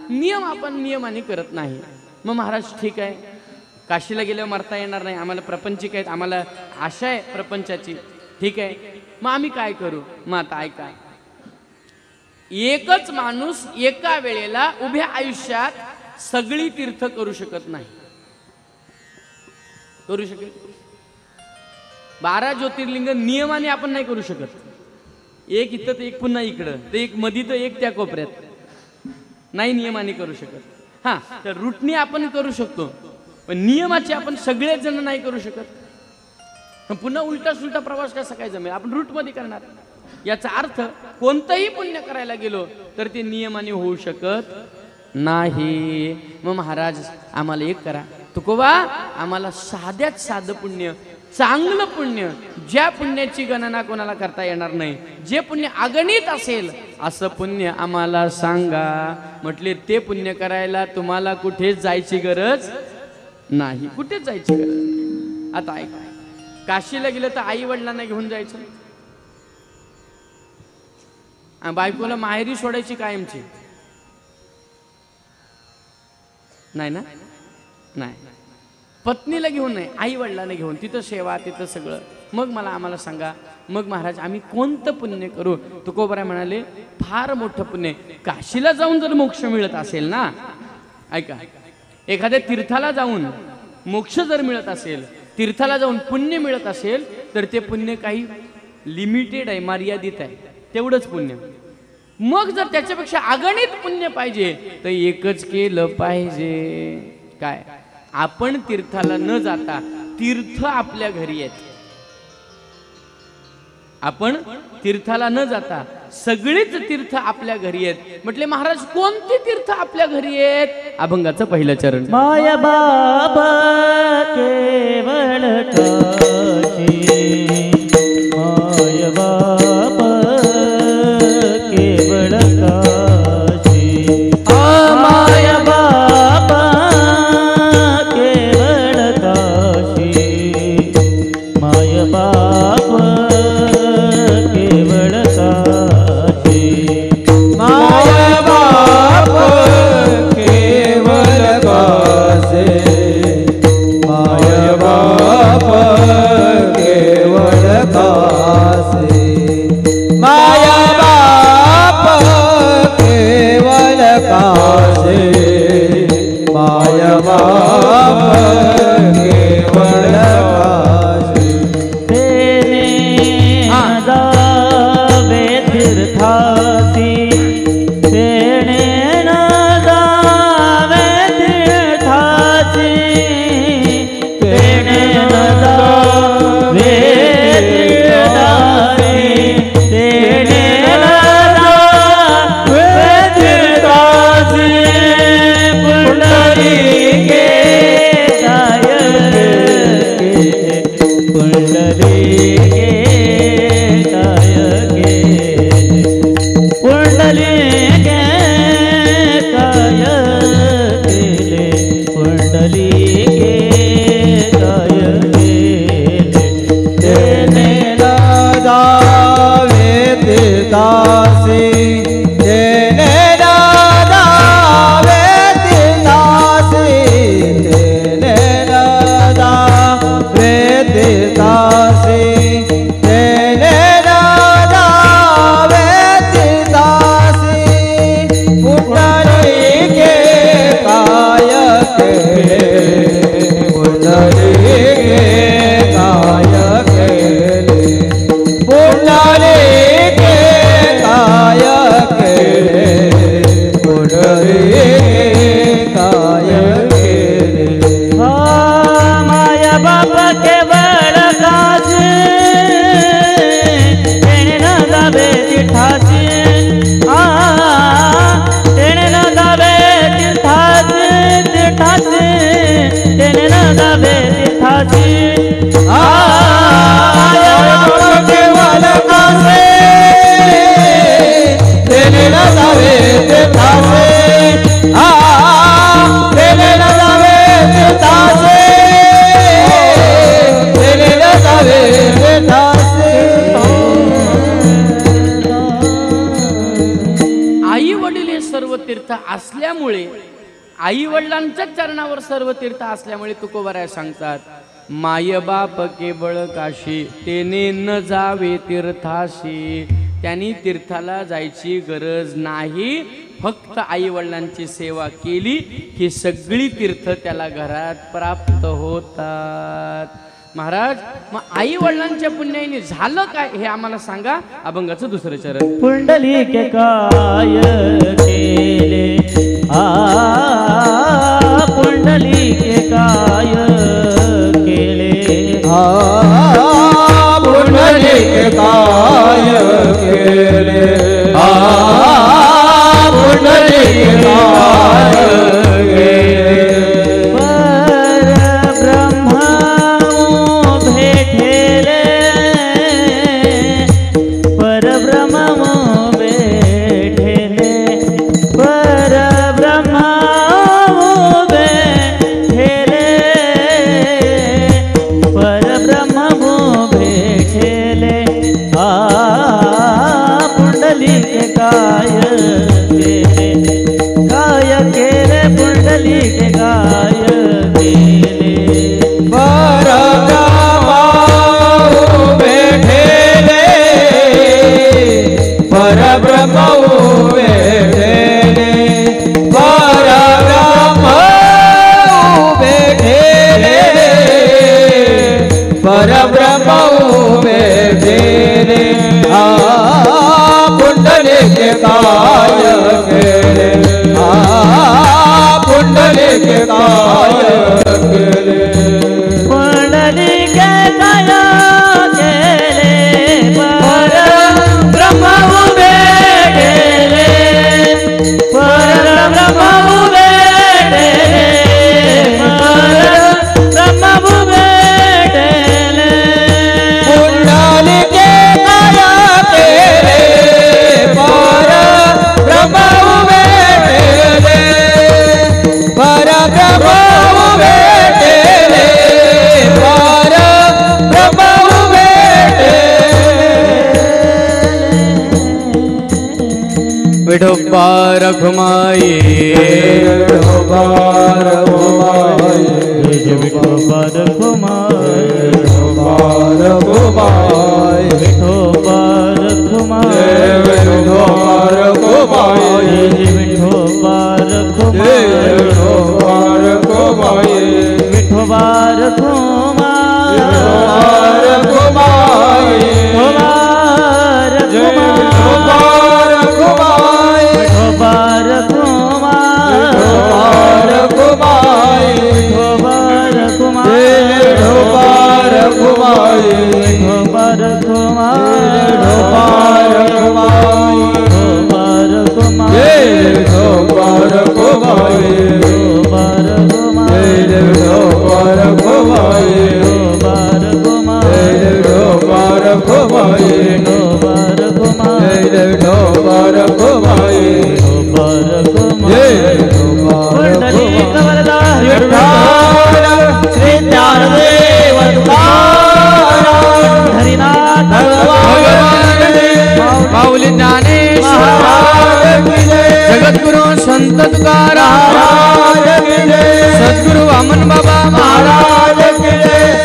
नियम आपण नियमाने करत नाही. मग महाराज ठीक आहे, काशीला गेल्यावर मरता येणार नाही, आम्हाला प्रपंचिक आहेत, आम्हाला आशा आहे प्रपंचाची, ठीक आहे, मग आम्ही काय करू? मग आता ऐका, एकच माणूस एका वेळेला उभ्या आयुष्यात सगळी तीर्थ करू शकत नाही. करू शकेल? 12 ज्योतिर्लिंग नियमाने आपण नाही करू शकत. एक इथं तर एक पुन्हा इकडं, ते एक मधी तर एक त्या कोपऱ्यात, नाही नियमाने करू शकत. हा, तर रूटने आपण करू शकतो, पण नियमाचे आपण सगळेच जण नाही करू शकत. पुन्हा उलटा सुलटा प्रवास कसा काय जमेल? आपण रूटमध्ये करणार. याचा अर्थ कोणतंही पुण्य करायला गेलो तर ते नियमाने होऊ शकत नाही. मग महाराज आम्हाला एक करा, तुकोबा आम्हाला साध्यात साधं पुण्य, चांगलं पुण्य, ज्या पुण्याची गणना कोणाला करता येणार नाही, जे पुण्य अगणित असेल असं पुण्य आम्हाला सांगा. म्हटले ते पुण्य करायला तुम्हाला कुठेच जायची गरज नाही, कुठेच जायची गरज नाही. आता ऐका, काशीला गेलं तर आई वडिलांना घेऊन जायचं, बायकोला माहेरी सोडायची कायमची नाही ना? नाही, पत्नीला घेऊन नाही, आई वडिलांना घेऊन, तिथं सेवा, तिथं सगळं. मग मला आम्हाला सांगा, मग महाराज आम्ही कोणतं पुण्य करू? तुकोबराय म्हणाले, फार मोठं पुण्य. काशीला जाऊन जर मोक्ष मिळत असेल ना, ऐका, एखाद्या तीर्थाला जाऊन मोक्ष जर मिळत असेल, तीर्थाला जाऊन पुण्य मिळत असेल, तर ते पुण्य काही लिमिटेड आहे, मर्यादित आहे, तेवढंच पुण्य. मग जर त्याच्यापेक्षा अगणित पुण्य पाहिजे तर एकच केलं पाहिजे, काय? आपण तीर्थाला न जाता तीर्थ आपल्या घरी आहेत. आपण तीर्थाला न जाता सगळेच तीर्थ आपल्या घरी आहेत. म्हटले महाराज कोणते तीर्थ आपल्या घरी आहेत? अभंगाचं पहिलं चरण. माया बाबा केवळ काशी, माया बाबा केवळ काशी, माया बाबा केवळ काशी, माया बाबा केवळ काशी, माया बाप केवळ कासे, माया बाप केवळ कासे, माया बाप केवळ कासे, माया बाप केवळ कासे. तेने जावे तीर्थासी, तेने जावे तीर्थासी, तेने जावे तीर्थासी, तेने जावे तीर्थासी, पुंडलिके गाय पुंडलिके गाय पुंडलिके गाय पुंडलिके गाय तेने जावे तीर्थासी, तेने जावे तीर्थासी, तेने जावे तीर्थासी, तेने जावे तीर्थासी, पुंडलिके काय केले, पुंडलिके काय केले, पुंडलिके काय केले, पुंडलिके काय केले. माया बाबा केवळ काशी, तेने न जावे तीर्थासी, तेने न जावे तीर्थासी, तीर्थासी, तेने न जावे तीर्थासी, माया बाप केवळ कासे, तेने न जावे तीर्थासी, तेने न जावे तीर्थासी, तेने न जावे तीर्थासी, असल्यामुळे आई वडिलांच्याच चरणावर सर्व तीर्थ असल्यामुळे तुकोबाराय सांगतात, माय बाप केवळ काशी तेने न जावे तीर्थाशी. त्यांनी तीर्थाला जायची गरज नाही, फक्त आई वडिलांची सेवा केली की सगळी तीर्थ त्याला घरात प्राप्त होतात. महाराज, मग आई वडिलांच्या पुण्याने झालं काय हे आम्हाला सांगा. अभंगाचं दुसरं चरण. पुंडलिक काय केले पुंडलिक काय केले पुंडलिक काय केले पुंडलिक काय केले परब्रह्म भेटेले परब्रह्म भेटेले परब्रह्म भेटेले परब्रह्म भेटेले पुंडलिक काय केले पुंडलिक काय केले परब्रह्म भेटेले परब्रह्म भेटेले परब्रह्म भेटेले परब्रह्म भेटेले पुंडलिक काय केले पुंडलिक काय केले पुंडलिक काय केले परब्रह्म भेटेले परब्रह्म भेटेले परब्रह्म भेटेले पुंडलिक काय केले परब्रह्म भेटेले परब्रह्म भेटेले परब्रह्म भेटेले विठोबा रखुमाई विठोबा रखुमाई विठोबा रखुमाई विठोबा रखुमाई विठोबा माऊली ज्ञानेश्वर जगद्गुरु संत तुकाराम सद्गुरु वामन बाबा महाराज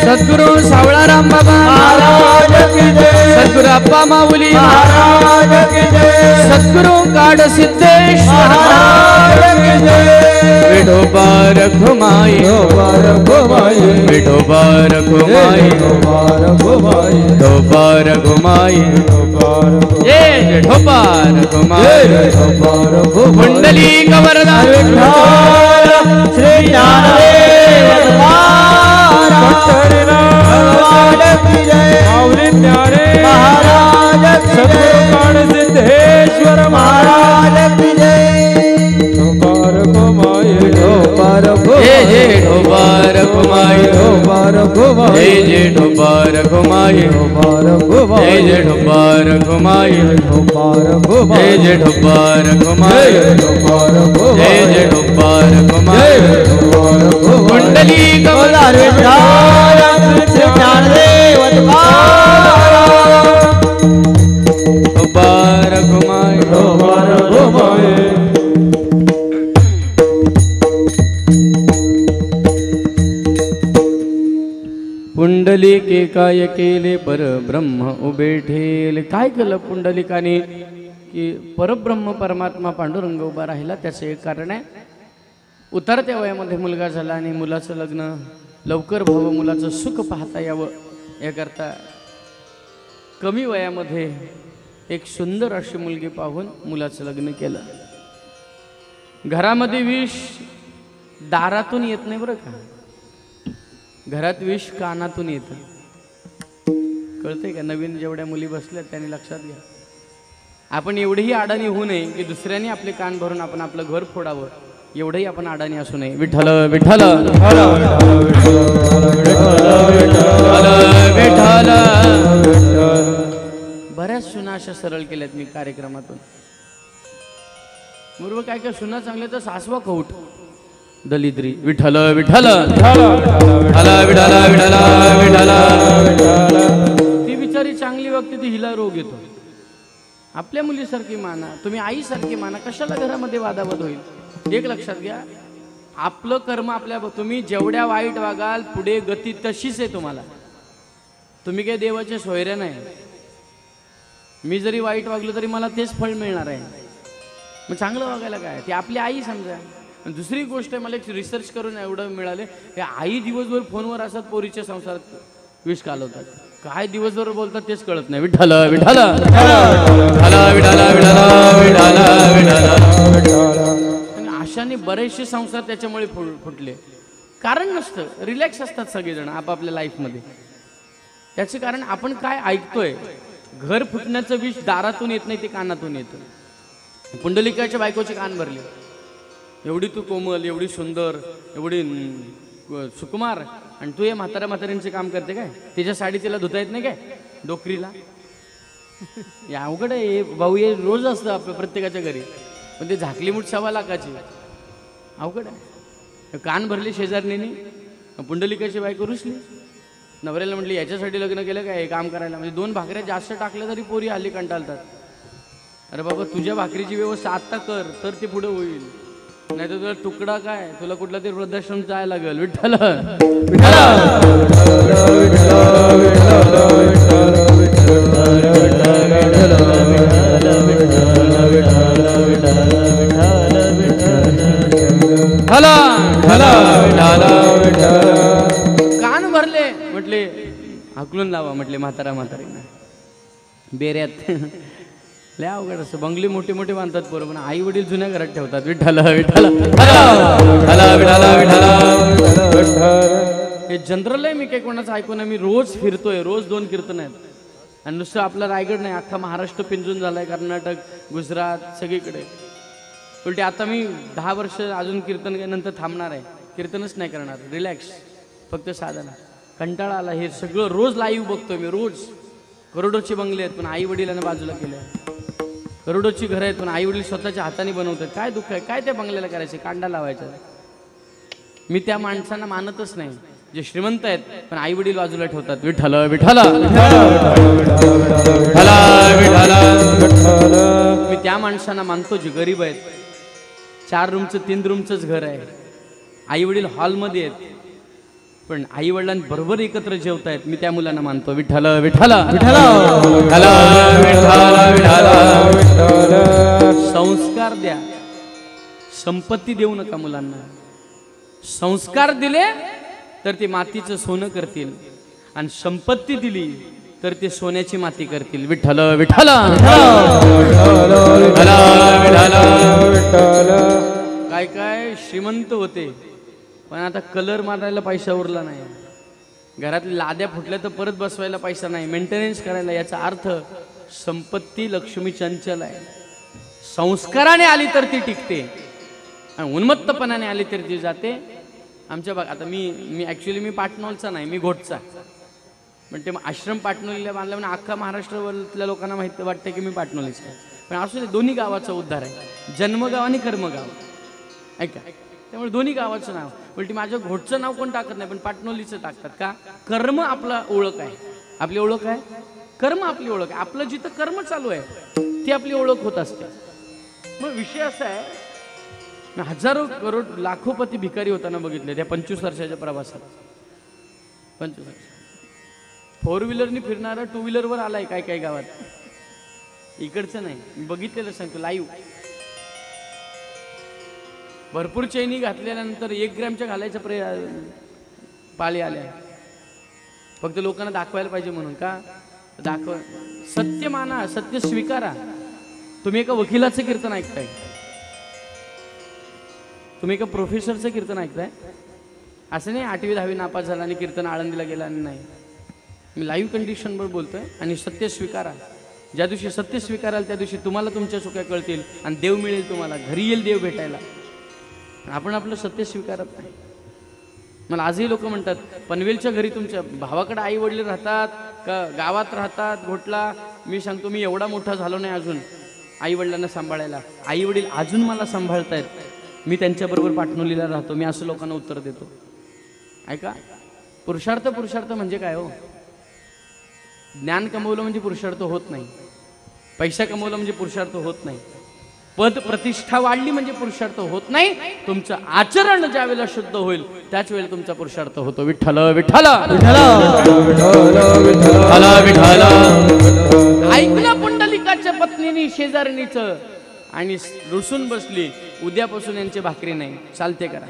सद्गुरु सावळाराम बाबा सद्गुरु अप्पा माऊली सद्गुरु काड सिद्धेश्वर विठोबा रखुमाई विठोबा रखुमाई विठोबा रखुमाई विठोबा रखुमाई पुंडलिक वरदा श्री ज्ञानदेव महाराज सद्गुरु काण सिद्धेश्वर महाराज की जय जय ढोबा रखुमाई जय जय ढोबा रखुमाई जय जय ढोबा रखुमाई जय जय ढोबा रखुमाई जय जय ढोबा रखुमाई पुंडलिक ज्ञानदेव ढोबा रखुमाई पुंडलिके काय केले परब्रह्म उभे ठेले. काय केलं पुंडलिकाने की परब्रह्म परमात्मा पांडुरंग उभा राहिला. त्याचं एक कारण आहे, उतरत्या वयामध्ये मुलगा झाला आणि मुलाचं लग्न लवकर व्हावं, मुलाचं सुख पाहता यावं याकरता कमी वयामध्ये एक सुंदर अशी मुलगी पाहून मुलाचं लग्न केलं. घरामध्ये विष दारातून येत नाही बरं का, घरात विष कानातून येतं. कळतंय का? नवीन जेवढ्या मुली बसल्यात त्यांनी लक्षात घ्या, आपण एवढीही अडाणी होऊ नये की दुसऱ्यांनी आपले कान भरून आपण आपलं घर फोडावं, एवढंही आपण अडाणी असू नये. विठ्ठल विठ्ठल विठ्ठल. बऱ्याच सुना अशा सरळ केल्यात मी कार्यक्रमातून. बरोबर काय काय सुना चांगल्या तर सासवा कौट दलिद्री. विठ्ठल विठ्ठल विठ्ठल विठ्ठल. ती बिचारी चांगली वागते, ती हिला रोग येतो. आपल्या मुलीसारखी माना, तुम्ही आईसारखी माना, कशाला घरामध्ये वादावाद होईल. एक लक्षात घ्या, आपलं कर्म आपल्या, तुम्ही जेवढ्या वाईट वागाल पुढे गती तशीच आहे तुम्हाला. तुम्ही काही देवाचे सोयरे नाही. मी जरी वाईट वागलो तरी मला तेच फळ मिळणार आहे. मग चांगलं वागायला काय, ती आपली आई समजा. दुसरी गोष्ट मला एक रिसर्च करून एवढं मिळाले, आई दिवसभर फोनवर असतात, पोरीच्या संसारात विष घालवतात. काय दिवसभर बोलतात तेच कळत नाही. विठ्ठल विठ्ठल आणि अशाने बरेचसे संसार त्याच्यामुळे फुटले. कारण नसतं, रिलॅक्स असतात सगळेजण आपापल्या लाईफमध्ये. त्याचे कारण आपण काय ऐकतोय. घर फुटण्याचं विष दारातून येत नाही, ते कानातून येतं. पुंडलिकाच्या बायकोचे कान भरले, एवढी तू कोमल, एवढी सुंदर, एवढी सुकुमार, आणि तू या म्हाताऱ्यांचे काम करते काय. तिच्या साडी तिला धुता येत नाही काय डोकरीला. या अवघड आहे भाऊ, हे रोज असतं आपल्या प्रत्येकाच्या घरी, पण ते झाकली मूठ 1.25 लाखाची. अवघड आहे. कान भरले शेजारणीने. पुंडलिकाची बायको रुसली, नवऱ्याला म्हटली याच्यासाठी लग्न केलं काय, हे काम करायला. म्हणजे 2 भाकऱ्या जास्त टाकल्या तरी पोरी हल्ली कंटाळतात. अरे बाबा, तुझ्या भाकरीची व्यवस्था आत्ता कर तर ते पुढे होईल, नाही तर तुला तुकडा काय, तुला कुठला तरी वृद्धाश्रम जायला लागेल. विठ्ठल कान भरले, म्हटले हाकलून लावा, म्हटले म्हातारा म्हातारीना बेऱ्यात. लय अवघड असं. बंगली मोठी मोठी बांधतात पोरं, पण आई वडील जुन्या घरात ठेवतात. विठ्ठल विठ्ठल. हे जनरल आहे, मी काही कोणाचं ऐकू नये. मी रोज फिरतोय, रोज 2 कीर्तन आहेत. आणि नुसतं आपला रायगड नाही, अख्खा महाराष्ट्र पिंजून झालाय, कर्नाटक, गुजरात, सगळीकडे. उलटे आता मी 10 वर्ष अजून कीर्तन नंतर थांबणार आहे. कीर्तनच नाही करणार, रिलॅक्स, फक्त साधना. कंटाळा आला. हे सगळं रोज लाईव्ह बघतोय मी रोज. करोडोची बंगले आहेत पण आई वडिलांना बाजूला केलं. करोडोची घरं आहेत पण आई वडील स्वतःच्या हाताने बनवतात. काय दुःख आहे, काय त्या बंगल्याला करायचे, कांडा लावायचा. मी त्या माणसांना मानतच नाही जे श्रीमंत आहेत पण आई वडील बाजूला ठेवतात. विठ्ठल विठ्ठल. मी त्या माणसांना मानतो जे गरीब आहेत. 4 रूमचं 3 रूमचंच घर आहे, आई वडील हॉलमध्ये आहेत पण आई वडिलांबरोबर एकत्र जेवतायत. मी त्या मुलांना मानतो. विठ्ठल विठ्ठल. संस्कार द्या, संपत्ती देऊ नका मुलांना. संस्कार दिले तर ते मातीचं सोनं करतील आणि संपत्ती दिली तर ते सोन्याची माती करतील. विठ्ठल विठ्ठल. काय काय श्रीमंत होते पण आता कलर मारायला पैसा उरला नाही, घरातल्या लाद्या फुटल्या तर परत बसवायला पैसा नाही, मेंटेनन्स करायला. याचा अर्थ संपत्ती लक्ष्मी चंचल आहे. संस्काराने आली तर ती टिकते आणि उन्मत्तपणाने आली तर ती जाते. आमच्या आता मी ॲक्च्युली मी पाटणोलचा नाही, मी घोटचा. पण ते आश्रम पाटणोलीला बांधला म्हणजे अख्खा महाराष्ट्रातल्या लोकांना माहिती वाटतं की मी पाटणोलीचा आहे. पण असू दे, दोन्ही गावाचा उद्धार आहे, जन्मगाव आणि कर्मगाव. ऐका, त्यामुळे दोन्ही गावाचं नाव. उलटी माझ्या घोटचं नाव कोण टाकत नाही पण पाटणोलीचं टाकतात. का? कर्म आपला ओळख आहे. आपली ओळख आहे, कर्म आपली ओळख आहे. आपलं जिथं कर्म चालू आहे ती आपली ओळख होत असते. मग विषय असा आहे, हजारो करोड लाखोपती भिकारी होताना बघितले त्या 25 वर्षाच्या प्रवासात. 25 वर्ष 4 व्हीलरनी फिरणारा 2 व्हीलरवर आलाय काय काय गावात. इकडचं नाही, मी बघितलेलं सांगतो लाईव्ह. भरपूर चैनी घातल्यानंतर 1 ग्रॅमच्या घालायच्या पाळी आल्या. फक्त लोकांना दाखवायला पाहिजे म्हणून. का दाखव, सत्य माना, सत्य स्वीकारा. तुम्ही एका वकिलाचं कीर्तन ऐकताय, तुम्ही एका प्रोफेसरचं कीर्तन ऐकताय. असं नाही 8वी 10वी नापास झाला आणि कीर्तन आळंदीला गेला आणि नाही. मी लाईव्ह कंडिशनवर बोलतोय. आणि सत्य स्वीकारा. ज्या दिवशी सत्य स्वीकाराल त्या दिवशी तुम्हाला तुमच्या चुक्या कळतील आणि देव मिळेल तुम्हाला. घरी येईल देव भेटायला. आपण आपलं सत्य स्वीकारत नाही. मला आजही लोक म्हणतात पनवेलच्या घरी तुमच्या भावाकडे आई वडील राहतात का गावात राहतात घोटला. मी सांगतो मी एवढा मोठा झालो नाही अजून आई वडिलांना सांभाळायला. आई वडील अजून मला सांभाळतायत, मी त्यांच्याबरोबर पाठणुलीला राहतो. मी असं लोकांना उत्तर देतो. ऐका, पुरुषार्थ पुरुषार्थ म्हणजे काय हो? ज्ञान कमवलं म्हणजे पुरुषार्थ होत नाही. पैसा कमवला म्हणजे पुरुषार्थ होत नाही. पद प्रतिष्ठा वाढली म्हणजे पुरुषार्थ होत नाही. तुमचं आचरण ज्या वेळेला शुद्ध होईल त्याच वेळेला तुमचा पुरुषार्थ होतो. विठ्ठल विठ्ठल ऐकलं पुंडलिकाच्या पत्नीने शेजारणीच आणि रुसून बसली. उद्यापासून यांची भाकरी नाही, चालते करा.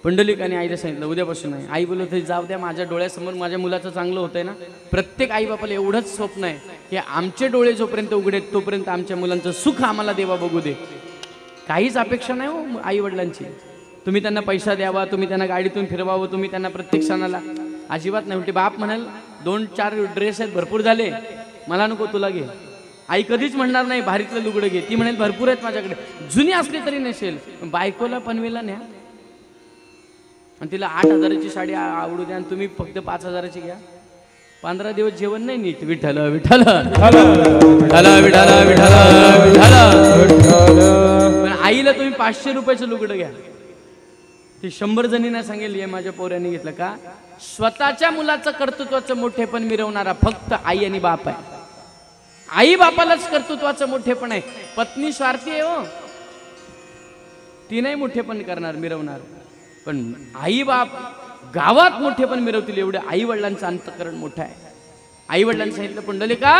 पुंडलिकाने आईला सांगितलं उद्यापासून नाही. आई बोलत होती जाऊ द्या, माझ्या डोळ्यासमोर माझ्या मुलाचं चांगलं होतंय ना. प्रत्येक आई बापाला एवढंच स्वप्न आहे की आमचे डोळे जोपर्यंत उघडेत तोपर्यंत आमच्या मुलांचं सुख आम्हाला देवा बघू दे. काहीच अपेक्षा नाही हो आई वडिलांची. तुम्ही त्यांना पैसा द्यावा, तुम्ही त्यांना गाडीतून फिरवावं, तुम्ही त्यांना प्रत्येक सणाला, अजिबात नाही. उलटी बाप म्हणाल 2-4 ड्रेस आहेत भरपूर झाले, मला नको तुला घे. आई कधीच म्हणणार नाही भारीतलं लुगडं घे. ती म्हणेल भरपूर आहेत माझ्याकडे, जुनी असली तरी नसेल. बायकोला पनवेला न्या आणि तिला 8,000ची साडी आवडू द्या आणि तुम्ही फक्त 5,000ची घ्या. 15 दिवस जेवण नाही नीट. विठ्ठल विठ्ठल विठ्ठल विठ्ठल विठ्ठल. पण आईला तुम्ही 500 रुपयाचं लुगडं घ्या. ती 100 जणींना सांगेल हे माझ्या पोरांनी घेतलं. का? स्वतःच्या मुलाचं कर्तृत्वाचं मोठेपण मिरवणारा फक्त आई आणि बाप आहे. आई बापालाच कर्तृत्वाचं मोठेपण आहे. पत्नी स्वार्थी आहे हो, ती नाही मोठेपण करणार मिरवणार. पण आई बाप गावात मोठेपण मिरवतील एवढे आई वडिलांचं अंतःकरण मोठं आहे. आई वडिलांनी सांगितलं पुंडलिका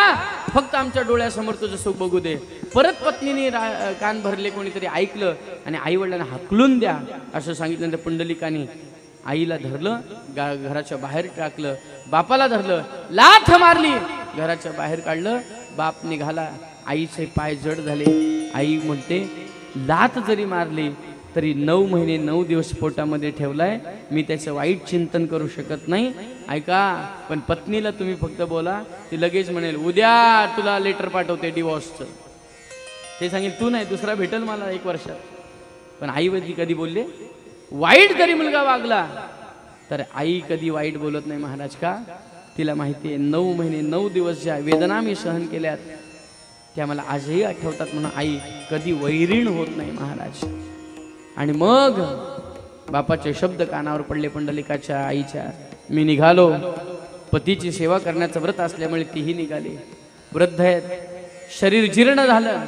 फक्त आमच्या डोळ्यासमोर तुझं सुख बघू दे. परत पत्नीने कान भरले, कोणीतरी ऐकलं आणि आई वडिलांना हाकलून द्या असं सांगितलं. पुंडलिकाने आईला धरलं, घराच्या बाहेर टाकलं. बापाला धरलं, लाथ मारली, घराच्या बाहेर काढलं. बाप निघाला. आईचे पाय जड झाले. आई म्हणते लाथ जरी मारली तरी 9 महिने 9 दिवस पोटामध्ये ठेवलाय मी, त्याचं वाईट चिंतन करू शकत नाही. ऐका, पण पत्नीला तुम्ही फक्त बोला, ती लगेच म्हणेल उद्या तुला लेटर पाठवते डिवॉर्सचं. ते सांगेल तू नाही, दुसरा भेटेल मला 1 वर्षात. पण आईवरती कधी बोलले? वाईट जरी मुलगा वागला तर आई कधी वाईट बोलत नाही महाराज. का? तिला माहिती आहे 9 महिने 9 दिवस ज्या वेदना मी सहन केल्यात त्या मला आजही आठवतात म्हणून आई कधी वैरीण होत नाही महाराज. आणि मग बापाचे शब्द कानावर पडले पुंडलिकाच्या आईच्या. मी निघालो. पतीची सेवा करण्याचं व्रत असल्यामुळे तीही निघाली. वृद्ध आहेत, शरीर जीर्ण झालं.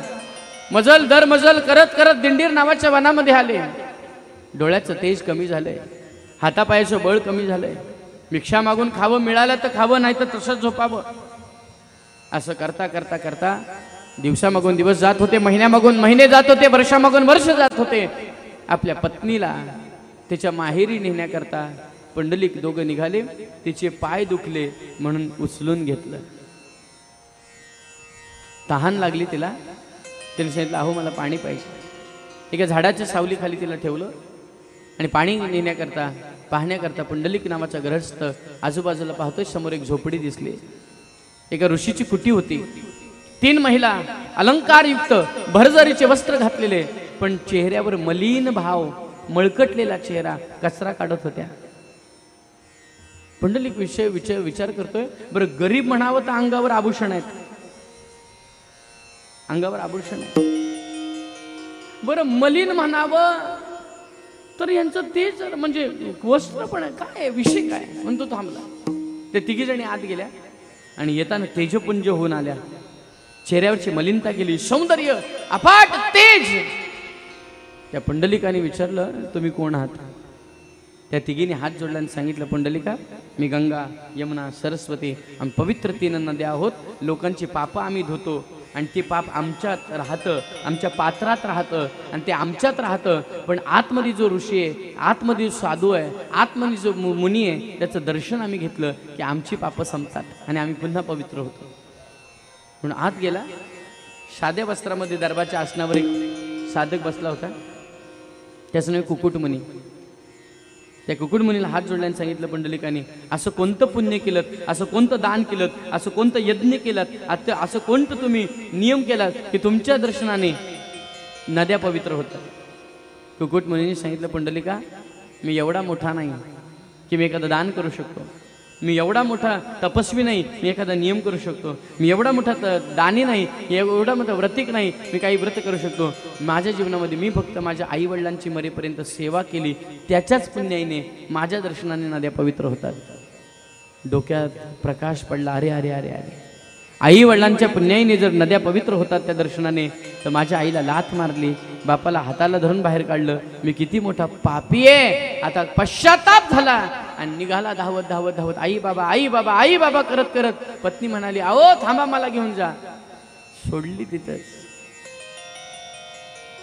मजल दर मजल करत करत दिंडीर नावाच्या वनामध्ये आले. डोळ्याचं तेज कमी झालंय, हातापायाचं बळ कमी झालंय. भिक्षा मागून खावं, मिळालं तर खावं, नाही तर तसंच झोपावं. असं करता करता करता दिवसामागून दिवस जात होते, महिन्यामागून महिने जात होते, वर्षामागून वर्ष जात होते. आपल्या पत्नीला तिच्या माहेरी नेण्याकरता पुंडलिक दोघं निघाले. तिचे पाय दुखले म्हणून उचलून घेतलं. तहान लागली तिला. तिने सांगितलं अहो मला पाणी पाहिजे. एका झाडाच्या सावलीखाली तिला ठेवलं आणि पाणी नेण्याकरता पाहण्याकरता पुंडलिक नावाचा गृहस्थ आजूबाजूला पाहतोय. समोर एक झोपडी दिसली. एका ऋषीची कुटी होती. 3 महिला अलंकारयुक्त भरजरीचे वस्त्र घातलेले, पण चेहऱ्यावर मलिन भाव, मळकटलेला चेहरा, कचरा काढत होत्या. पुंडलिक विचार करतोय, बरं गरीब म्हणावं तर अंगावर आभूषण आहेत, अंगावर आभूषण आहे. बरं मलिन म्हणावं तर यांचं तेच म्हणजे वस्त्र पण आहे. काय विषय काय म्हणतो थांबला. ते 3 जणी आत गेल्या आणि येताना तेजपुंज होऊन आल्या. चेहऱ्यावरची मलिनता गेली, सौंदर्य अफाट तेज. त्या पुंडलिकाने विचारलं तुम्ही कोण आहात? त्या तिघींनी हात जोडला आणि सांगितलं, पुंडलिका मी गंगा यमुना सरस्वती आणि पवित्र 3 नद्या आहोत. लोकांची पापं आम्ही धुतो आणि ते पाप आमच्यात राहतं, आमच्या पात्रात राहतं आणि ते आमच्यात राहतं. पण आतमध्ये जो ऋषी आहे, आतमध्ये जो साधू आहे, आतमध्ये जो मुनी आहे, त्याचं दर्शन आम्ही घेतलं की आमची पापं संपतात आणि आम्ही पुन्हा पवित्र होतो. म्हणून आत गेला. साध्या वस्त्रामध्ये दरबारच्या आसनावर एक साधक बसला होता. त्याचं नाव कुकुटमुनी. त्या कुकुटमुनीला हात जोडल्याने सांगितलं, पुंडलिकाने असं कोणतं पुण्य केलं, असं कोणतं दान केलं, असं कोणतं यज्ञ केलं, असं कोणतं तुम्ही नियम केला की तुमच्या दर्शनाने नद्या पवित्र होतात. कुकुटमुनीने सांगितलं, पुंडलिका मी एवढा मोठा नाही की मी एखादं दान करू शकतो, मी एवढा मोठा तपस्वी नाही मी एखादा नियम करू शकतो, मी एवढा मोठा दानी नाही, एवढा मोठा व्रतिक नाही मी काही व्रत करू शकतो. माझ्या जीवनामध्ये मी फक्त माझ्या आईवडिलांची मरेपर्यंत सेवा केली, त्याच्याच पुण्याईने माझ्या दर्शनाने नद्या पवित्र होतात. डोक्यात प्रकाश पडला. अरे अरे अरे अरे, आई वडिलांच्या पुण्याईने जर नद्या पवित्र होतात त्या दर्शनाने, तर माझ्या आईला लाथ मारली, बापाला हाताला धरून बाहेर काढलं, मी किती मोठा पापी आहे. आता पश्चाताप झाला आणि निघाला धावत धावत धावत. आई बाबा आई बाबा आई बाबा करत करत पत्नी म्हणाली, अहो थांबा मला घेऊन जा. सोडली तिथंच.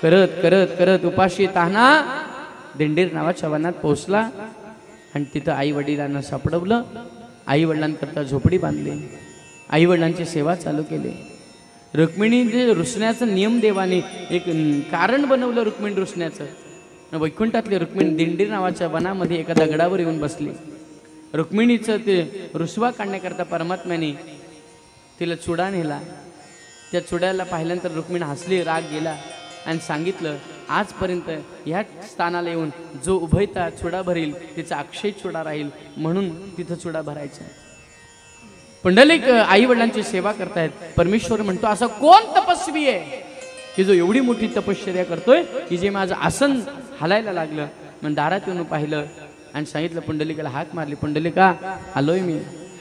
करत करत करत उपाशी ताना दिंडीर नावाच्या वनात पोहोचला आणि तिथं आई वडिलांना सापडवलं. आई वडिलांकरता झोपडी बांधली, आई वडिलांची सेवा चालू केली. रुक्मिणीचे रुसण्याचं नियम देवाने एक कारण बनवलं. रुक्मिणी रुसण्याचं. वैकुंठातली रुक्मिणी दिंडीर नावाच्या वनामध्ये एका दगडावर येऊन बसली. रुक्मिणीचं ते रुसवा काढण्याकरता परमात्म्याने तिला चुडा नेला. त्या चुड्याला पाहिल्यानंतर रुक्मिणी हसली, राग गेला आणि सांगितलं, आजपर्यंत ह्या स्थानाला येऊन जो उभयता चुडा भरेल तिचा अक्षय चुडा राहील, म्हणून तिथं चुडा भरायचा. पुंडलिक आई वडिलांची सेवा करतायत. परमेश्वर म्हणतो, असा कोण तपस्वी आहे की जो एवढी मोठी तपश्चर्या करतोय की जे माझं आसन हलायला लागलं. मग दारात येऊन पाहिलं आणि सांगितलं, पुंडलिकाला हाक मारली, पुंडलिका आलोय मी.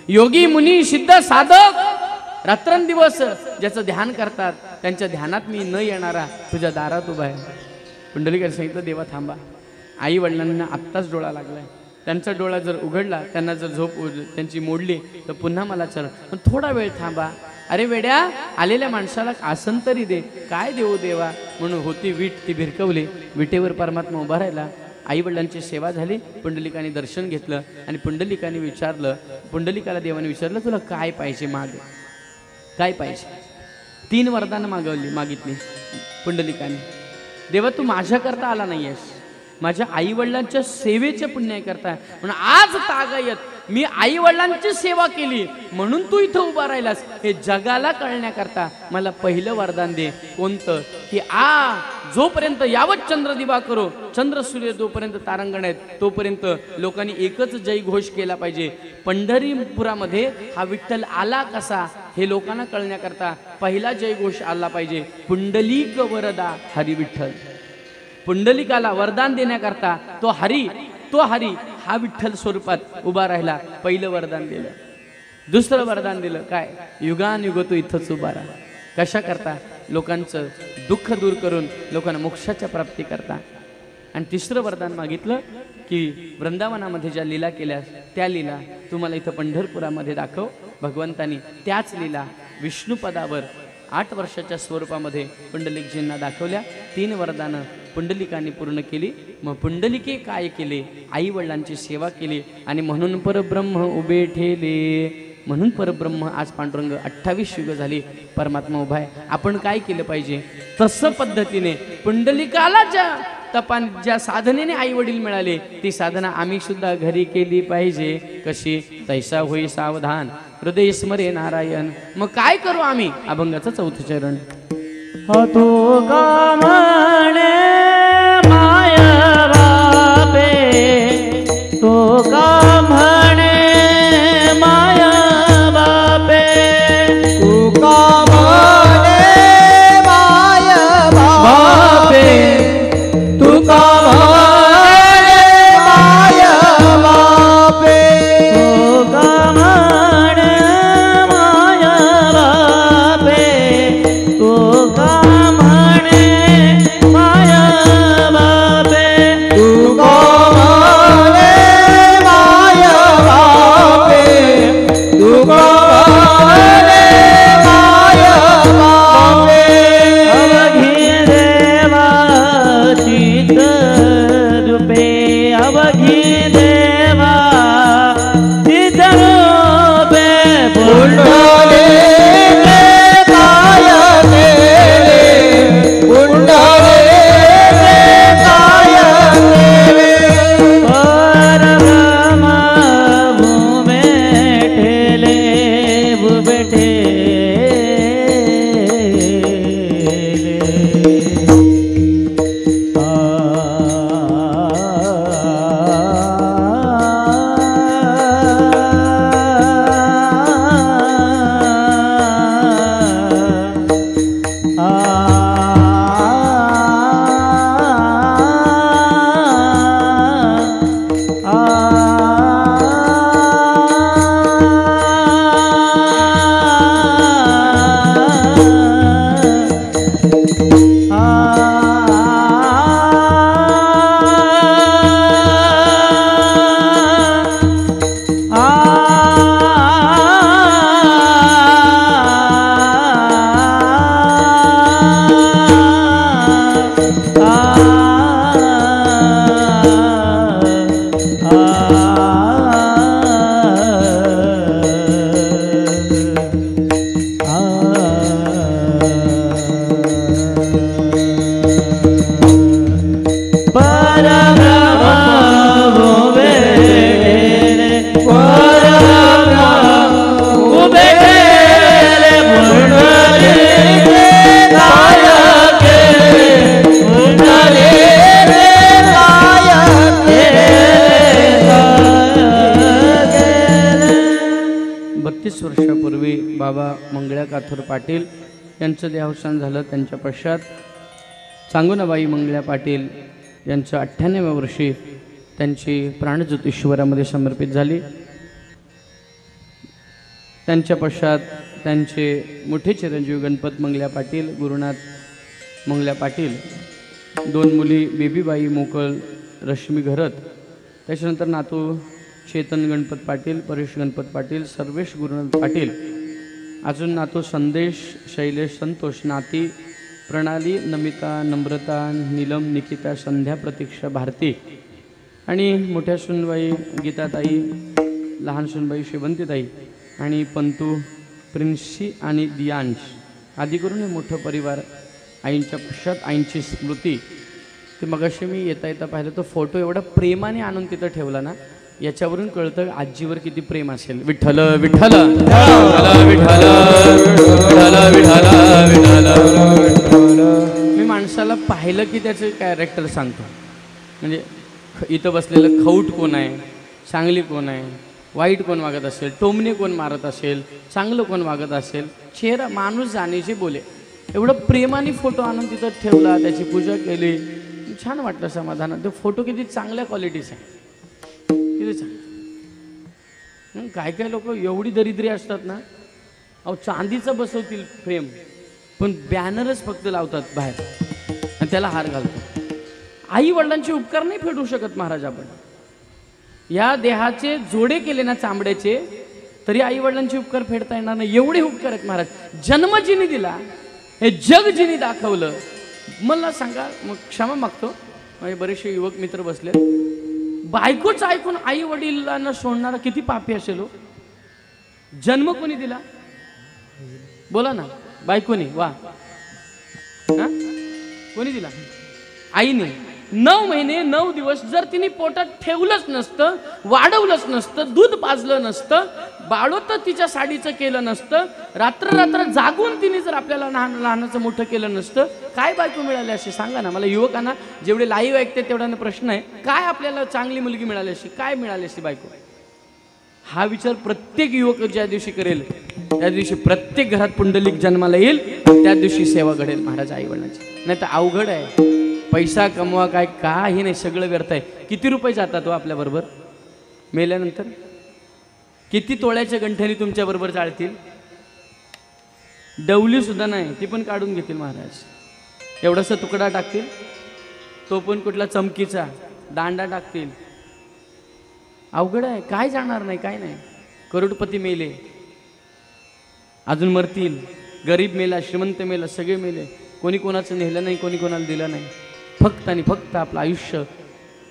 योगी मुनी सिद्ध साधक रात्रंदिवस ज्याचं ध्यान करतात त्यांच्या ध्यानात मी न येणारा तुझ्या दारात उभा आहे. पुंडलिकाने सांगितलं, देवा थांबा. आई वडिलांना आत्ताच डोळा लागलाय, त्यांचा डोळा जर उघडला, त्यांना जर झोप त्यांची मोडली तर पुन्हा मला चल, पण थोडा वेळ थांबा. अरे वेड्या, आलेल्या माणसाला आसन तरी दे. काय देऊ देवा. म्हणून होती वीट, ती भिरकवली. विटेवर परमात्मा उभा राहिला. आई वडिलांची सेवा झाली. पुंडलिकाने दर्शन घेतलं आणि पुंडलिकाने विचारलं, पुंडलिकाला देवाने विचारलं, तुला काय पाहिजे माग, काय पाहिजे. 3 वरदानं मागितली पुंडलिकाने. देवा तू माझ्याकरता आला नाहीयेस, माझ्या आई वडिलांच्या सेवेच्या पुण्याकरता. म्हणून आज तागायत मी आई वडिलांची सेवा केली म्हणून तू इथं उभा राहिलास, हे जगाला कळण्याकरता मला पहिलं वरदान दे. कोणतं की जोपर्यंत यावत चंद्र दिवा करो, चंद्र सूर्य जोपर्यंत तारांगण आहेत तोपर्यंत लोकांनी एकच जय घोष केला पाहिजे. पंढरीपुरामध्ये हा विठ्ठल आला कसा हे लोकांना कळण्याकरता पहिला जय घोष आला पाहिजे. पुंडलिक वरदा हरी विठ्ठल. पुंडलिकाला वरदान देण्याकरता तो हरी हा विठ्ठल स्वरूपात उभा राहिला. पहिलं वरदान दिलं. दुसरं वरदान दिलं काय, युगानुयुग तू इथंच उभा राहा. कशा करता, लोकांचं दुःख दूर करून लोकांना मोक्षाच्या प्राप्ती करता. आणि तिसरं वरदान मागितलं की वृंदावनामध्ये ज्या लीला केल्या त्या लीला तुम्हाला इथं पंढरपुरामध्ये दाखव. भगवंतानी त्याच लीला विष्णुपदावर 8 वर्षाच्या स्वरूपामध्ये पुंडलिकजींना दाखवल्या. 3 वरदानं पुंडलिकाने पूर्ण केली. मग पुंडलिके काय केले, आई वडिलांची सेवा केली आणि म्हणून परब्रह्म उभे ठेले. म्हणून परब्रह्म आज पांडुरंग 28 युग झाली परमात्मा उभा आहे. आपण काय केलं पाहिजे, तसं पद्धतीने पुंडलिकाला ज्या साधनेने आई वडील मिळाले ती साधना आम्ही सुद्धा घरी केली पाहिजे. कशी, तैसा होई सावधान हृदय स्मरे नारायण. मग काय करू आम्ही, अभंगाचं 4थं चरण. तू का म्हणे माया बापे, तू का म्हणे माया बापे, तू का म्हणे माया बापे, तू का म्हणे माया बापे, तू का म्हणे माया बापे, तू का म्हणे माया बापे. पाटील यांचं देहावसान झालं. त्यांच्या पश्चात चांगुणाबाई मंगल्या पाटील यांचं 98व्या वर्षी त्यांची प्राणज्योत ईश्वरामध्ये समर्पित झाली. त्यांच्या पश्चात त्यांचे मोठे चिरंजीव गणपत मंगल्या पाटील, गुरुनाथ मंगल्या पाटील, 2 मुली बेबीबाई मोकळ, रश्मी घरत. त्याच्यानंतर नातू चेतन गणपत पाटील, परेश गणपत पाटील, सर्वेश गुरुनाथ पाटील. अजून नातू संदेश, शैलेश, संतोष. नाती प्रणाली, नमिता, नम्रता, नीलम, निकिता, संध्या, प्रतीक्षा, भारती. आणि मोठ्या सुनबाई गीताताई, लहान सुनबाई शेवंतीताई आणि पंतू, प्रिन्सी आणि दियांश आदी करून हे मोठं परिवार. आईंच्या पश्चात आईंची स्मृती. ते मगाशी मी येता येता पाहिलं तो फोटो एवढा प्रेमाने आणून तिथं ठेवला ना, याच्यावरून कळतं आजीवर किती प्रेम असेल. विठ्ठल विठ्ठल विठ्ठल विठ्ठल विठ्ठल. मी माणसाला पाहिलं की त्याचं कॅरेक्टर सांगतो. म्हणजे इथं बसलेलं खौट कोण आहे, चांगली कोण आहे, वाईट कोण वागत असेल, टोमणे कोण मारत असेल, चांगलं कोण वागत असेल, चेहरा माणूस जाण्याचे बोले. एवढं प्रेमाने फोटो आणून तिथं ठेवला, त्याची पूजा केली, छान वाटलं, समाधान. तो फोटो किती चांगल्या क्वालिटीचा आहे, किती चांगलं. काय काय लोक एवढी दरिद्री असतात ना, अहो चांदीचं बसवतील फ्रेम, पण बॅनरच फक्त लावतात बाहेर आणि त्याला हार घालतात. आई वडिलांचे उपकार नाही फेडू शकत महाराज आपण. या देहाचे जोडे केले ना चांबड्याचे, तरी आई वडिलांचे उपकार फेडता येणार नाही. एवढे उपकार आहेत महाराज. जन्म जिने दिला, हे जग जिने दाखवलं. मला सांगा, मग क्षमा मागतो, माझे बरेचसे युवक मित्र बसले. बायकोच ऐकून आई वडिलांना सोडणारा किती पापी असेल हो. जन्म कोणी दिला बोला ना, बायकोनी. वा, कोणी दिला? आईने. 9 महिने 9 दिवस जर तिने पोटात ठेवलंच नसतं, वाढवलंच नसतं, दूध पाजलं नसतं, बाळोत तिच्या साडीचं केलं नसतं, रात्र रात्र जागून तिने जर आपल्याला लहानाचं मोठं केलं नसतं, काय बायको मिळाली अशी सांगा ना मला. युवकांना जेवढे लाईव्ह ऐकते तेवढ्यानं प्रश्न आहे, काय आपल्याला चांगली मुलगी मिळाली अशी, काय मिळाली अशी बायको? हा विचार प्रत्येक युवक ज्या दिवशी करेल त्या दिवशी प्रत्येक घरात पुंडलिक जन्माला येईल, त्या दिवशी सेवा घडेल महाराज आई वडिलांची. नाही तर अवघड आहे. पैसा कमवा काय काही नाही, सगळं व्यर्थ आहे. किती रुपये जातात हो आपल्याबरोबर मेल्यानंतर? किती तोळ्याच्या गंठ्यानी तुमच्या बरोबर चालतील? डवली सुद्धा नाही, ती पण काढून घेतील महाराज. एवढासा तुकडा टाकतील, तो पण कुठला चमकीचा दांडा टाकतील. अवघड आहे. काय जाणार नाही, काय नाही. करोडपती मेले, अजून मरतील. गरीब मेला, श्रीमंत मेला, सगळे मेले. कोणी कोणाचं नेलं नाही, कोणी कोणाला दिलं नाही. फक्त आणि फक्त आपलं आयुष्य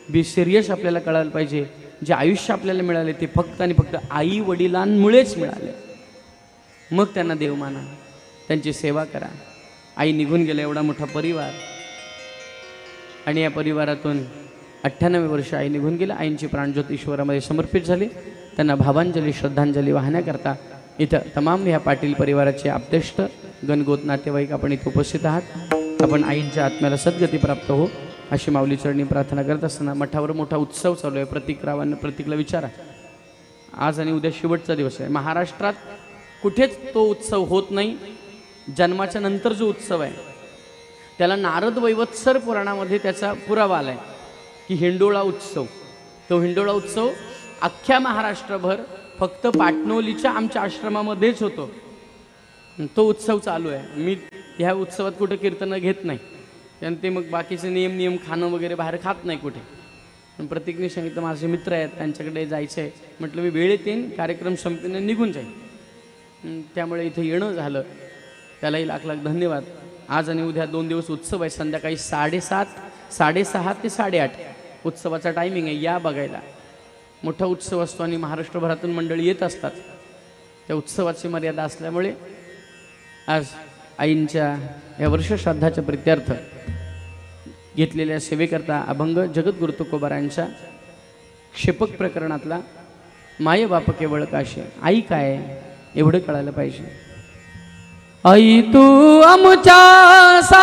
बी सिरियस आपल्याला कळायला पाहिजे. जे आयुष्य आपल्याला मिळाले ते फक्त आणि फक्त आई वडिलांमुळेच मिळाले. मग त्यांना देव माना, त्यांची सेवा करा. आई निघून गेला, एवढा मोठा परिवार, आणि या परिवारातून 98 वर्ष आई निघून गेला. आईंची प्राणज्योत ईश्वरामध्ये समर्पित झाली. त्यांना भावांजली, श्रद्धांजली वाहण्याकरता इथं तमाम ह्या पाटील परिवाराचे आप्तेष्ट, गणगोत, नातेवाईक आपण इथं उपस्थित आहात. आपण आईंच्या आत्म्याला सद्गती प्राप्त हो अशी माऊली चरणी प्रार्थना करत असताना मठावर मोठा उत्सव चालू आहे. प्रतीकला विचारा, आज आणि उद्या शेवटचा दिवस आहे. महाराष्ट्रात कुठेच तो उत्सव होत नाही. जन्माच्या नंतर जो उत्सव आहे त्याला नारद वैवत्सर पुराणामध्ये त्याचा पुरावा आला आहे की हिंडोळा उत्सव. तो हिंडोळा उत्सव अख्ख्या महाराष्ट्रभर फक्त पाटणोलीच्या आमच्या आश्रमामध्येच होतो. तो उत्सव चालू आहे. मी ह्या उत्सवात कुठे कीर्तनं घेत नाही, कारण ते मग बाकीचे नियम खाणं वगैरे बाहेर खात नाही कुठे. पण प्रतीकने सांगितलं माझे मित्र आहेत त्यांच्याकडे जायचं आहे. म्हटलं मी वेळेत येईन, कार्यक्रम संपल्याने निघून जाईल. त्यामुळे इथे येणं झालं, त्यालाही लाख लाख धन्यवाद. आज आणि उद्या 2 दिवस उत्सव आहे. संध्याकाळी 7:30 ते 8:30 उत्सवाचा टायमिंग आहे. या बघायला. मोठा उत्सव असतो आणि महाराष्ट्रभरातून मंडळी येत असतात. त्या उत्सवाची मर्यादा असल्यामुळे आज आईंच्या या वर्षश्राद्धाच्या प्रित्यर्थ घेतलेल्या सेवेकरता अभंग जगद्गुरु तुकोबारायांच्या क्षेपक प्रकरणातला माय बाप केवळ काशी. आई काय एवढं कळायला पाहिजे. आई तू आमच्यासाठी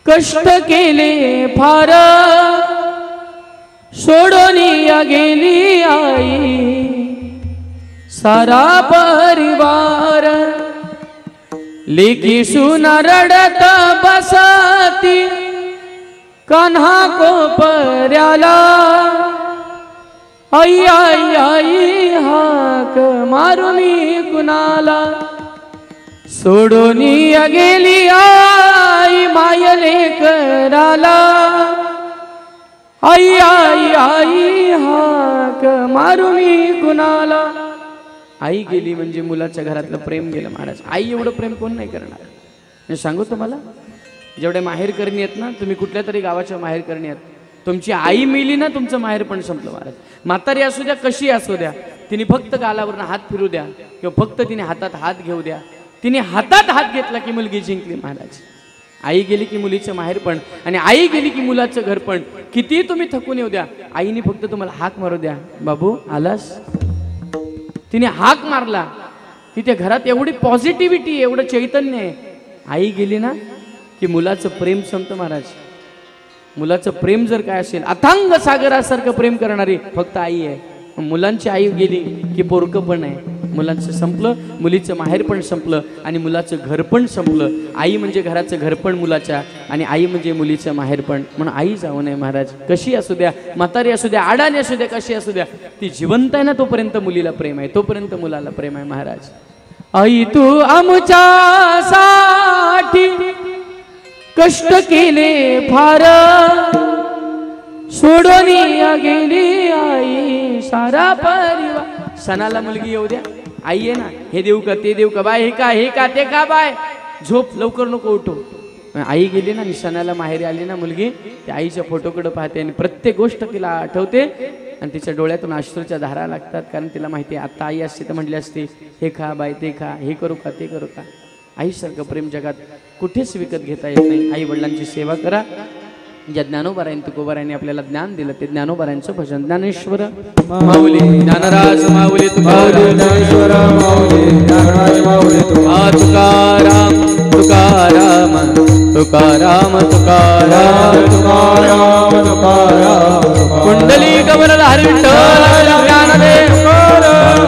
कष्ट केले फार, सोडून गेली आई सारा परिवार लेकी सुना रडत बसती कान्हा कोपर्याला आई आई आई हाक मारुनी कुणाला सोडून गेली आई मायले कराला आई आई आई हाक मारुनी कुणाला आई गेली म्हणजे मुलाच्या घरातलं प्रेम गेलं महाराज. आई एवढं प्रेम कोण नाही करणार. मी सांगू तुम्हाला, जेवढे माहेर करणी आहेत ना, तुम्ही कुठल्या तरी गावाच्या माहेर करणी आहेत, तुमची आई मेली ना तुमचं माहेर पण संपलं महाराज. म्हातारी असू द्या कशी असू द्या, तिने फक्त गालावरनं हात फिरू द्या किंवा फक्त तिने हातात हात घेऊ द्या, तिने हातात हात घेतला की मुलगी जिंकली महाराज. आई गेली की मुलीचं माहेर पण आणि आई गेली की मुलाचं घर पण. किती तुम्ही थकून येऊ द्या, आईने फक्त तुम्हाला हाक मारू द्या, बाबू आलास. तिने हाक मारला की त्या घरात एवढी पॉझिटिव्हिटी एवढं चैतन्य आहे. आई गेली ना की मुलाचं प्रेम संपतं महाराज. मुलाचं प्रेम जर काय असेल, अथांग सागरासारखं प्रेम करणारी फक्त आई आहे. मुलांची आई गेली की पोरकं पण आहे. मुलांचं संपलं, मुलीचं माहेर पण संपलं आणि मुलाचं घर पण संपलं. आई म्हणजे घराचं घर पण मुलाच्या आणि आई म्हणजे मुलीचं माहेर पण. म्हणून आई जाऊ नये महाराज. कशी असू द्या, म्हातारी असू द्या, आडाणी असू द्या, कशी असू द्या, ती जिवंत आहे ना तोपर्यंत मुलीला प्रेम आहे, तोपर्यंत मुलाला प्रेम आहे महाराज. आई तू आमच्यासाठी कष्ट केले फार, सोडून गेली आई सारा परिवार. सणाला मुलगी येऊ द्या, आई आहे ना, हे देऊ का ते देऊ का, बाय हे का ते का, बाय झोप लवकर नको उठो. आई गेली ना, सणाला माहेरी आली ना मुलगी, त्या आईच्या फोटोकडे पाहते आणि प्रत्येक गोष्ट तिला आठवते आणि तिच्या डोळ्यातून अश्रूच्या धारा लागतात. कारण तिला माहिती आहे आता आई असते तर म्हटली असते हे खा बाय ते खा, हे करू का ते करू का. आईसारखं प्रेम जगात कुठेच विकत घेता येत नाही. आई वडिलांची सेवा करा. ज्या ज्ञानोबारायन तुकोबारायने आपल्याला ज्ञान दिलं ते ज्ञानोबारायांचं भजन. ज्ञानेश्वर माऊली ज्ञानराज माऊली ज्ञानेश्वर माऊली ज्ञानराज माऊली तुकाराम तुकाराम तुकाराम तुकाराम तुकाराम तुकाराम कुंडली कमल हरी विठ्ठल ज्ञानदेव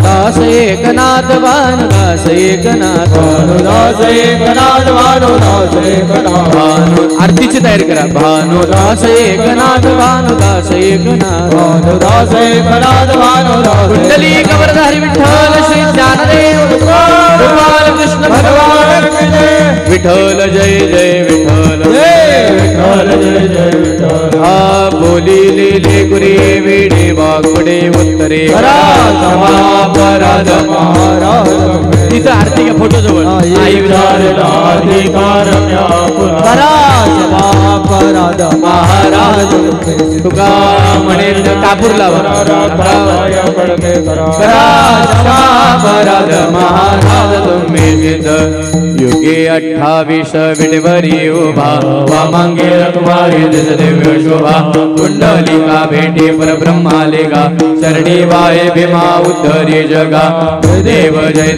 दास एकनाथ भानुदास एकनाथ भानुदास एकनाथ भानुदास एकनाथ भानु. आरतीची तयारी करा. भानुदास एकनाथ भानुदास एकनाथ भानुदास एकनाथ भानुदास कुंडली कमलधारी विठ्ठल श्री ज्ञानदेव गोपाल कृष्ण भगवान विठ्ठल जय जय विठ्ठल जय विठ्ठल जय जय विठ्ठल. हा बोली लिहिले गुरे वेडे वागुडे उत्तरे अपराध महाराज. तिथं आरती का फोटो जवळ आई अपराध महाराज तुका म्हणे कापूर लावा अपराध महाराज तुम्ही जिथ युगे 28 विडवरी उभा वामांगे रखवारी दिव्य शोभा कुंडलिका भेटी परब्रह्माले गा चरणी वाये भीमा उद्धरी जगा. जय देव जय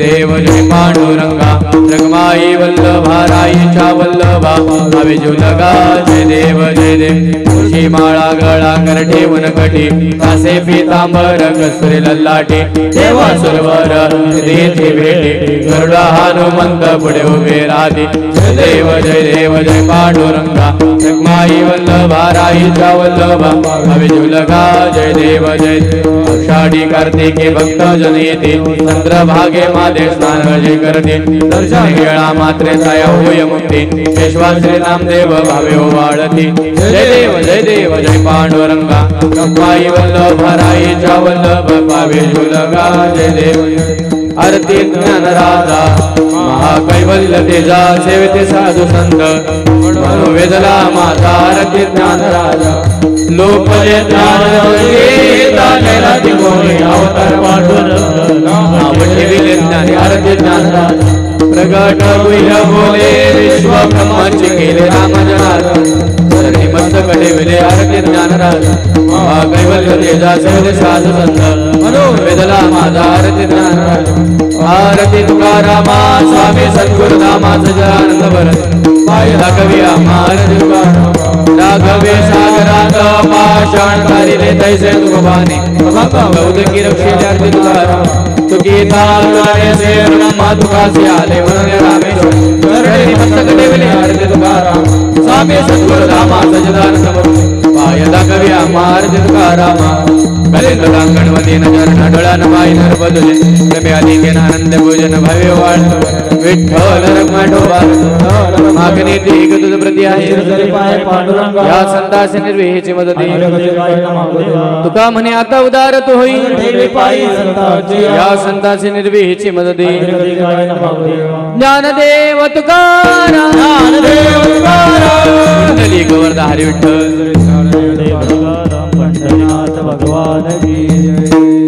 पांडुरंगा रगमाई वल्लभा राईच्या वल्लभा भावे जुलगा. जय देव तुळशी माळा गळा कर ठेवून कटी कासे पीतांबर कसुरे लल्लाटे देवा सुरवर देते भेटे गरुडा हनुमंत पुढे उभे राहते. जय देव जय पांडुरंगा रगमाई वल्लभा राईच्या वल्लभा भावे जुलगा. जय देव आषाढी कार्तिके भक्त जन येते चंद्रभागे मादे स्नान जे करते दर्शन घेळा मात्रे छाया होय मुक्ती पेशवा श्री नामदेव भावे ओवाळती. जय देव जय पांडुरंगा रखमाई वल्लभा राईच्या वल्लभ भावे जुलगा. जय देव आरती ज्ञान राजा महाकैवल्य तेजा सेविते साधू संत मनोवेदला माता. आरती ज्ञान राजा लोकले ज्ञान अवतार पांडुरंग ज्ञान. आरती ज्ञान राजा प्रगट गुह्य बोले विश्व ब्रह्माची केले राम जनार्दन चरणी मस्त कटेविले आरती ज्ञानराज कैवल्य तेजा सेवले साध संत मनोवेदला माझा आरती ज्ञानराज आरती तुकारामा स्वामी सद्गुरुनामा सजानंद भरत पाय कवी आरती तुकारामा राघवे सागरात पाषाण कारिले तैसे तुकबाने गौदकी रक्षे आरती तुकारामा तुकी तालुकाने से ब्रह्मा तुकासे आले म्हणून रामेश्वर करणे मस्तक ठेवले आरती तुकारामा स्वामी सद्गुरुनामा सजदानंद भरत पाय कवी आरती तुकारामा कलिंग गणपती नजर डोळ्यान माई नर बदले प्रेमे अधिकेन आनंद भोजन भव्य वाढ विठ्ठल रखमाठोबा मागणी ठीक तुझ प्रती आहे या संतास निर्वेची मदती तुका म्हणे आता उदार तो होईल या संतास निर्वेची मदती ज्ञानदेव तुकाराम कुंडली गोवर्धा हरी विठ्ठल पंढरीनाथ भगवान की जय।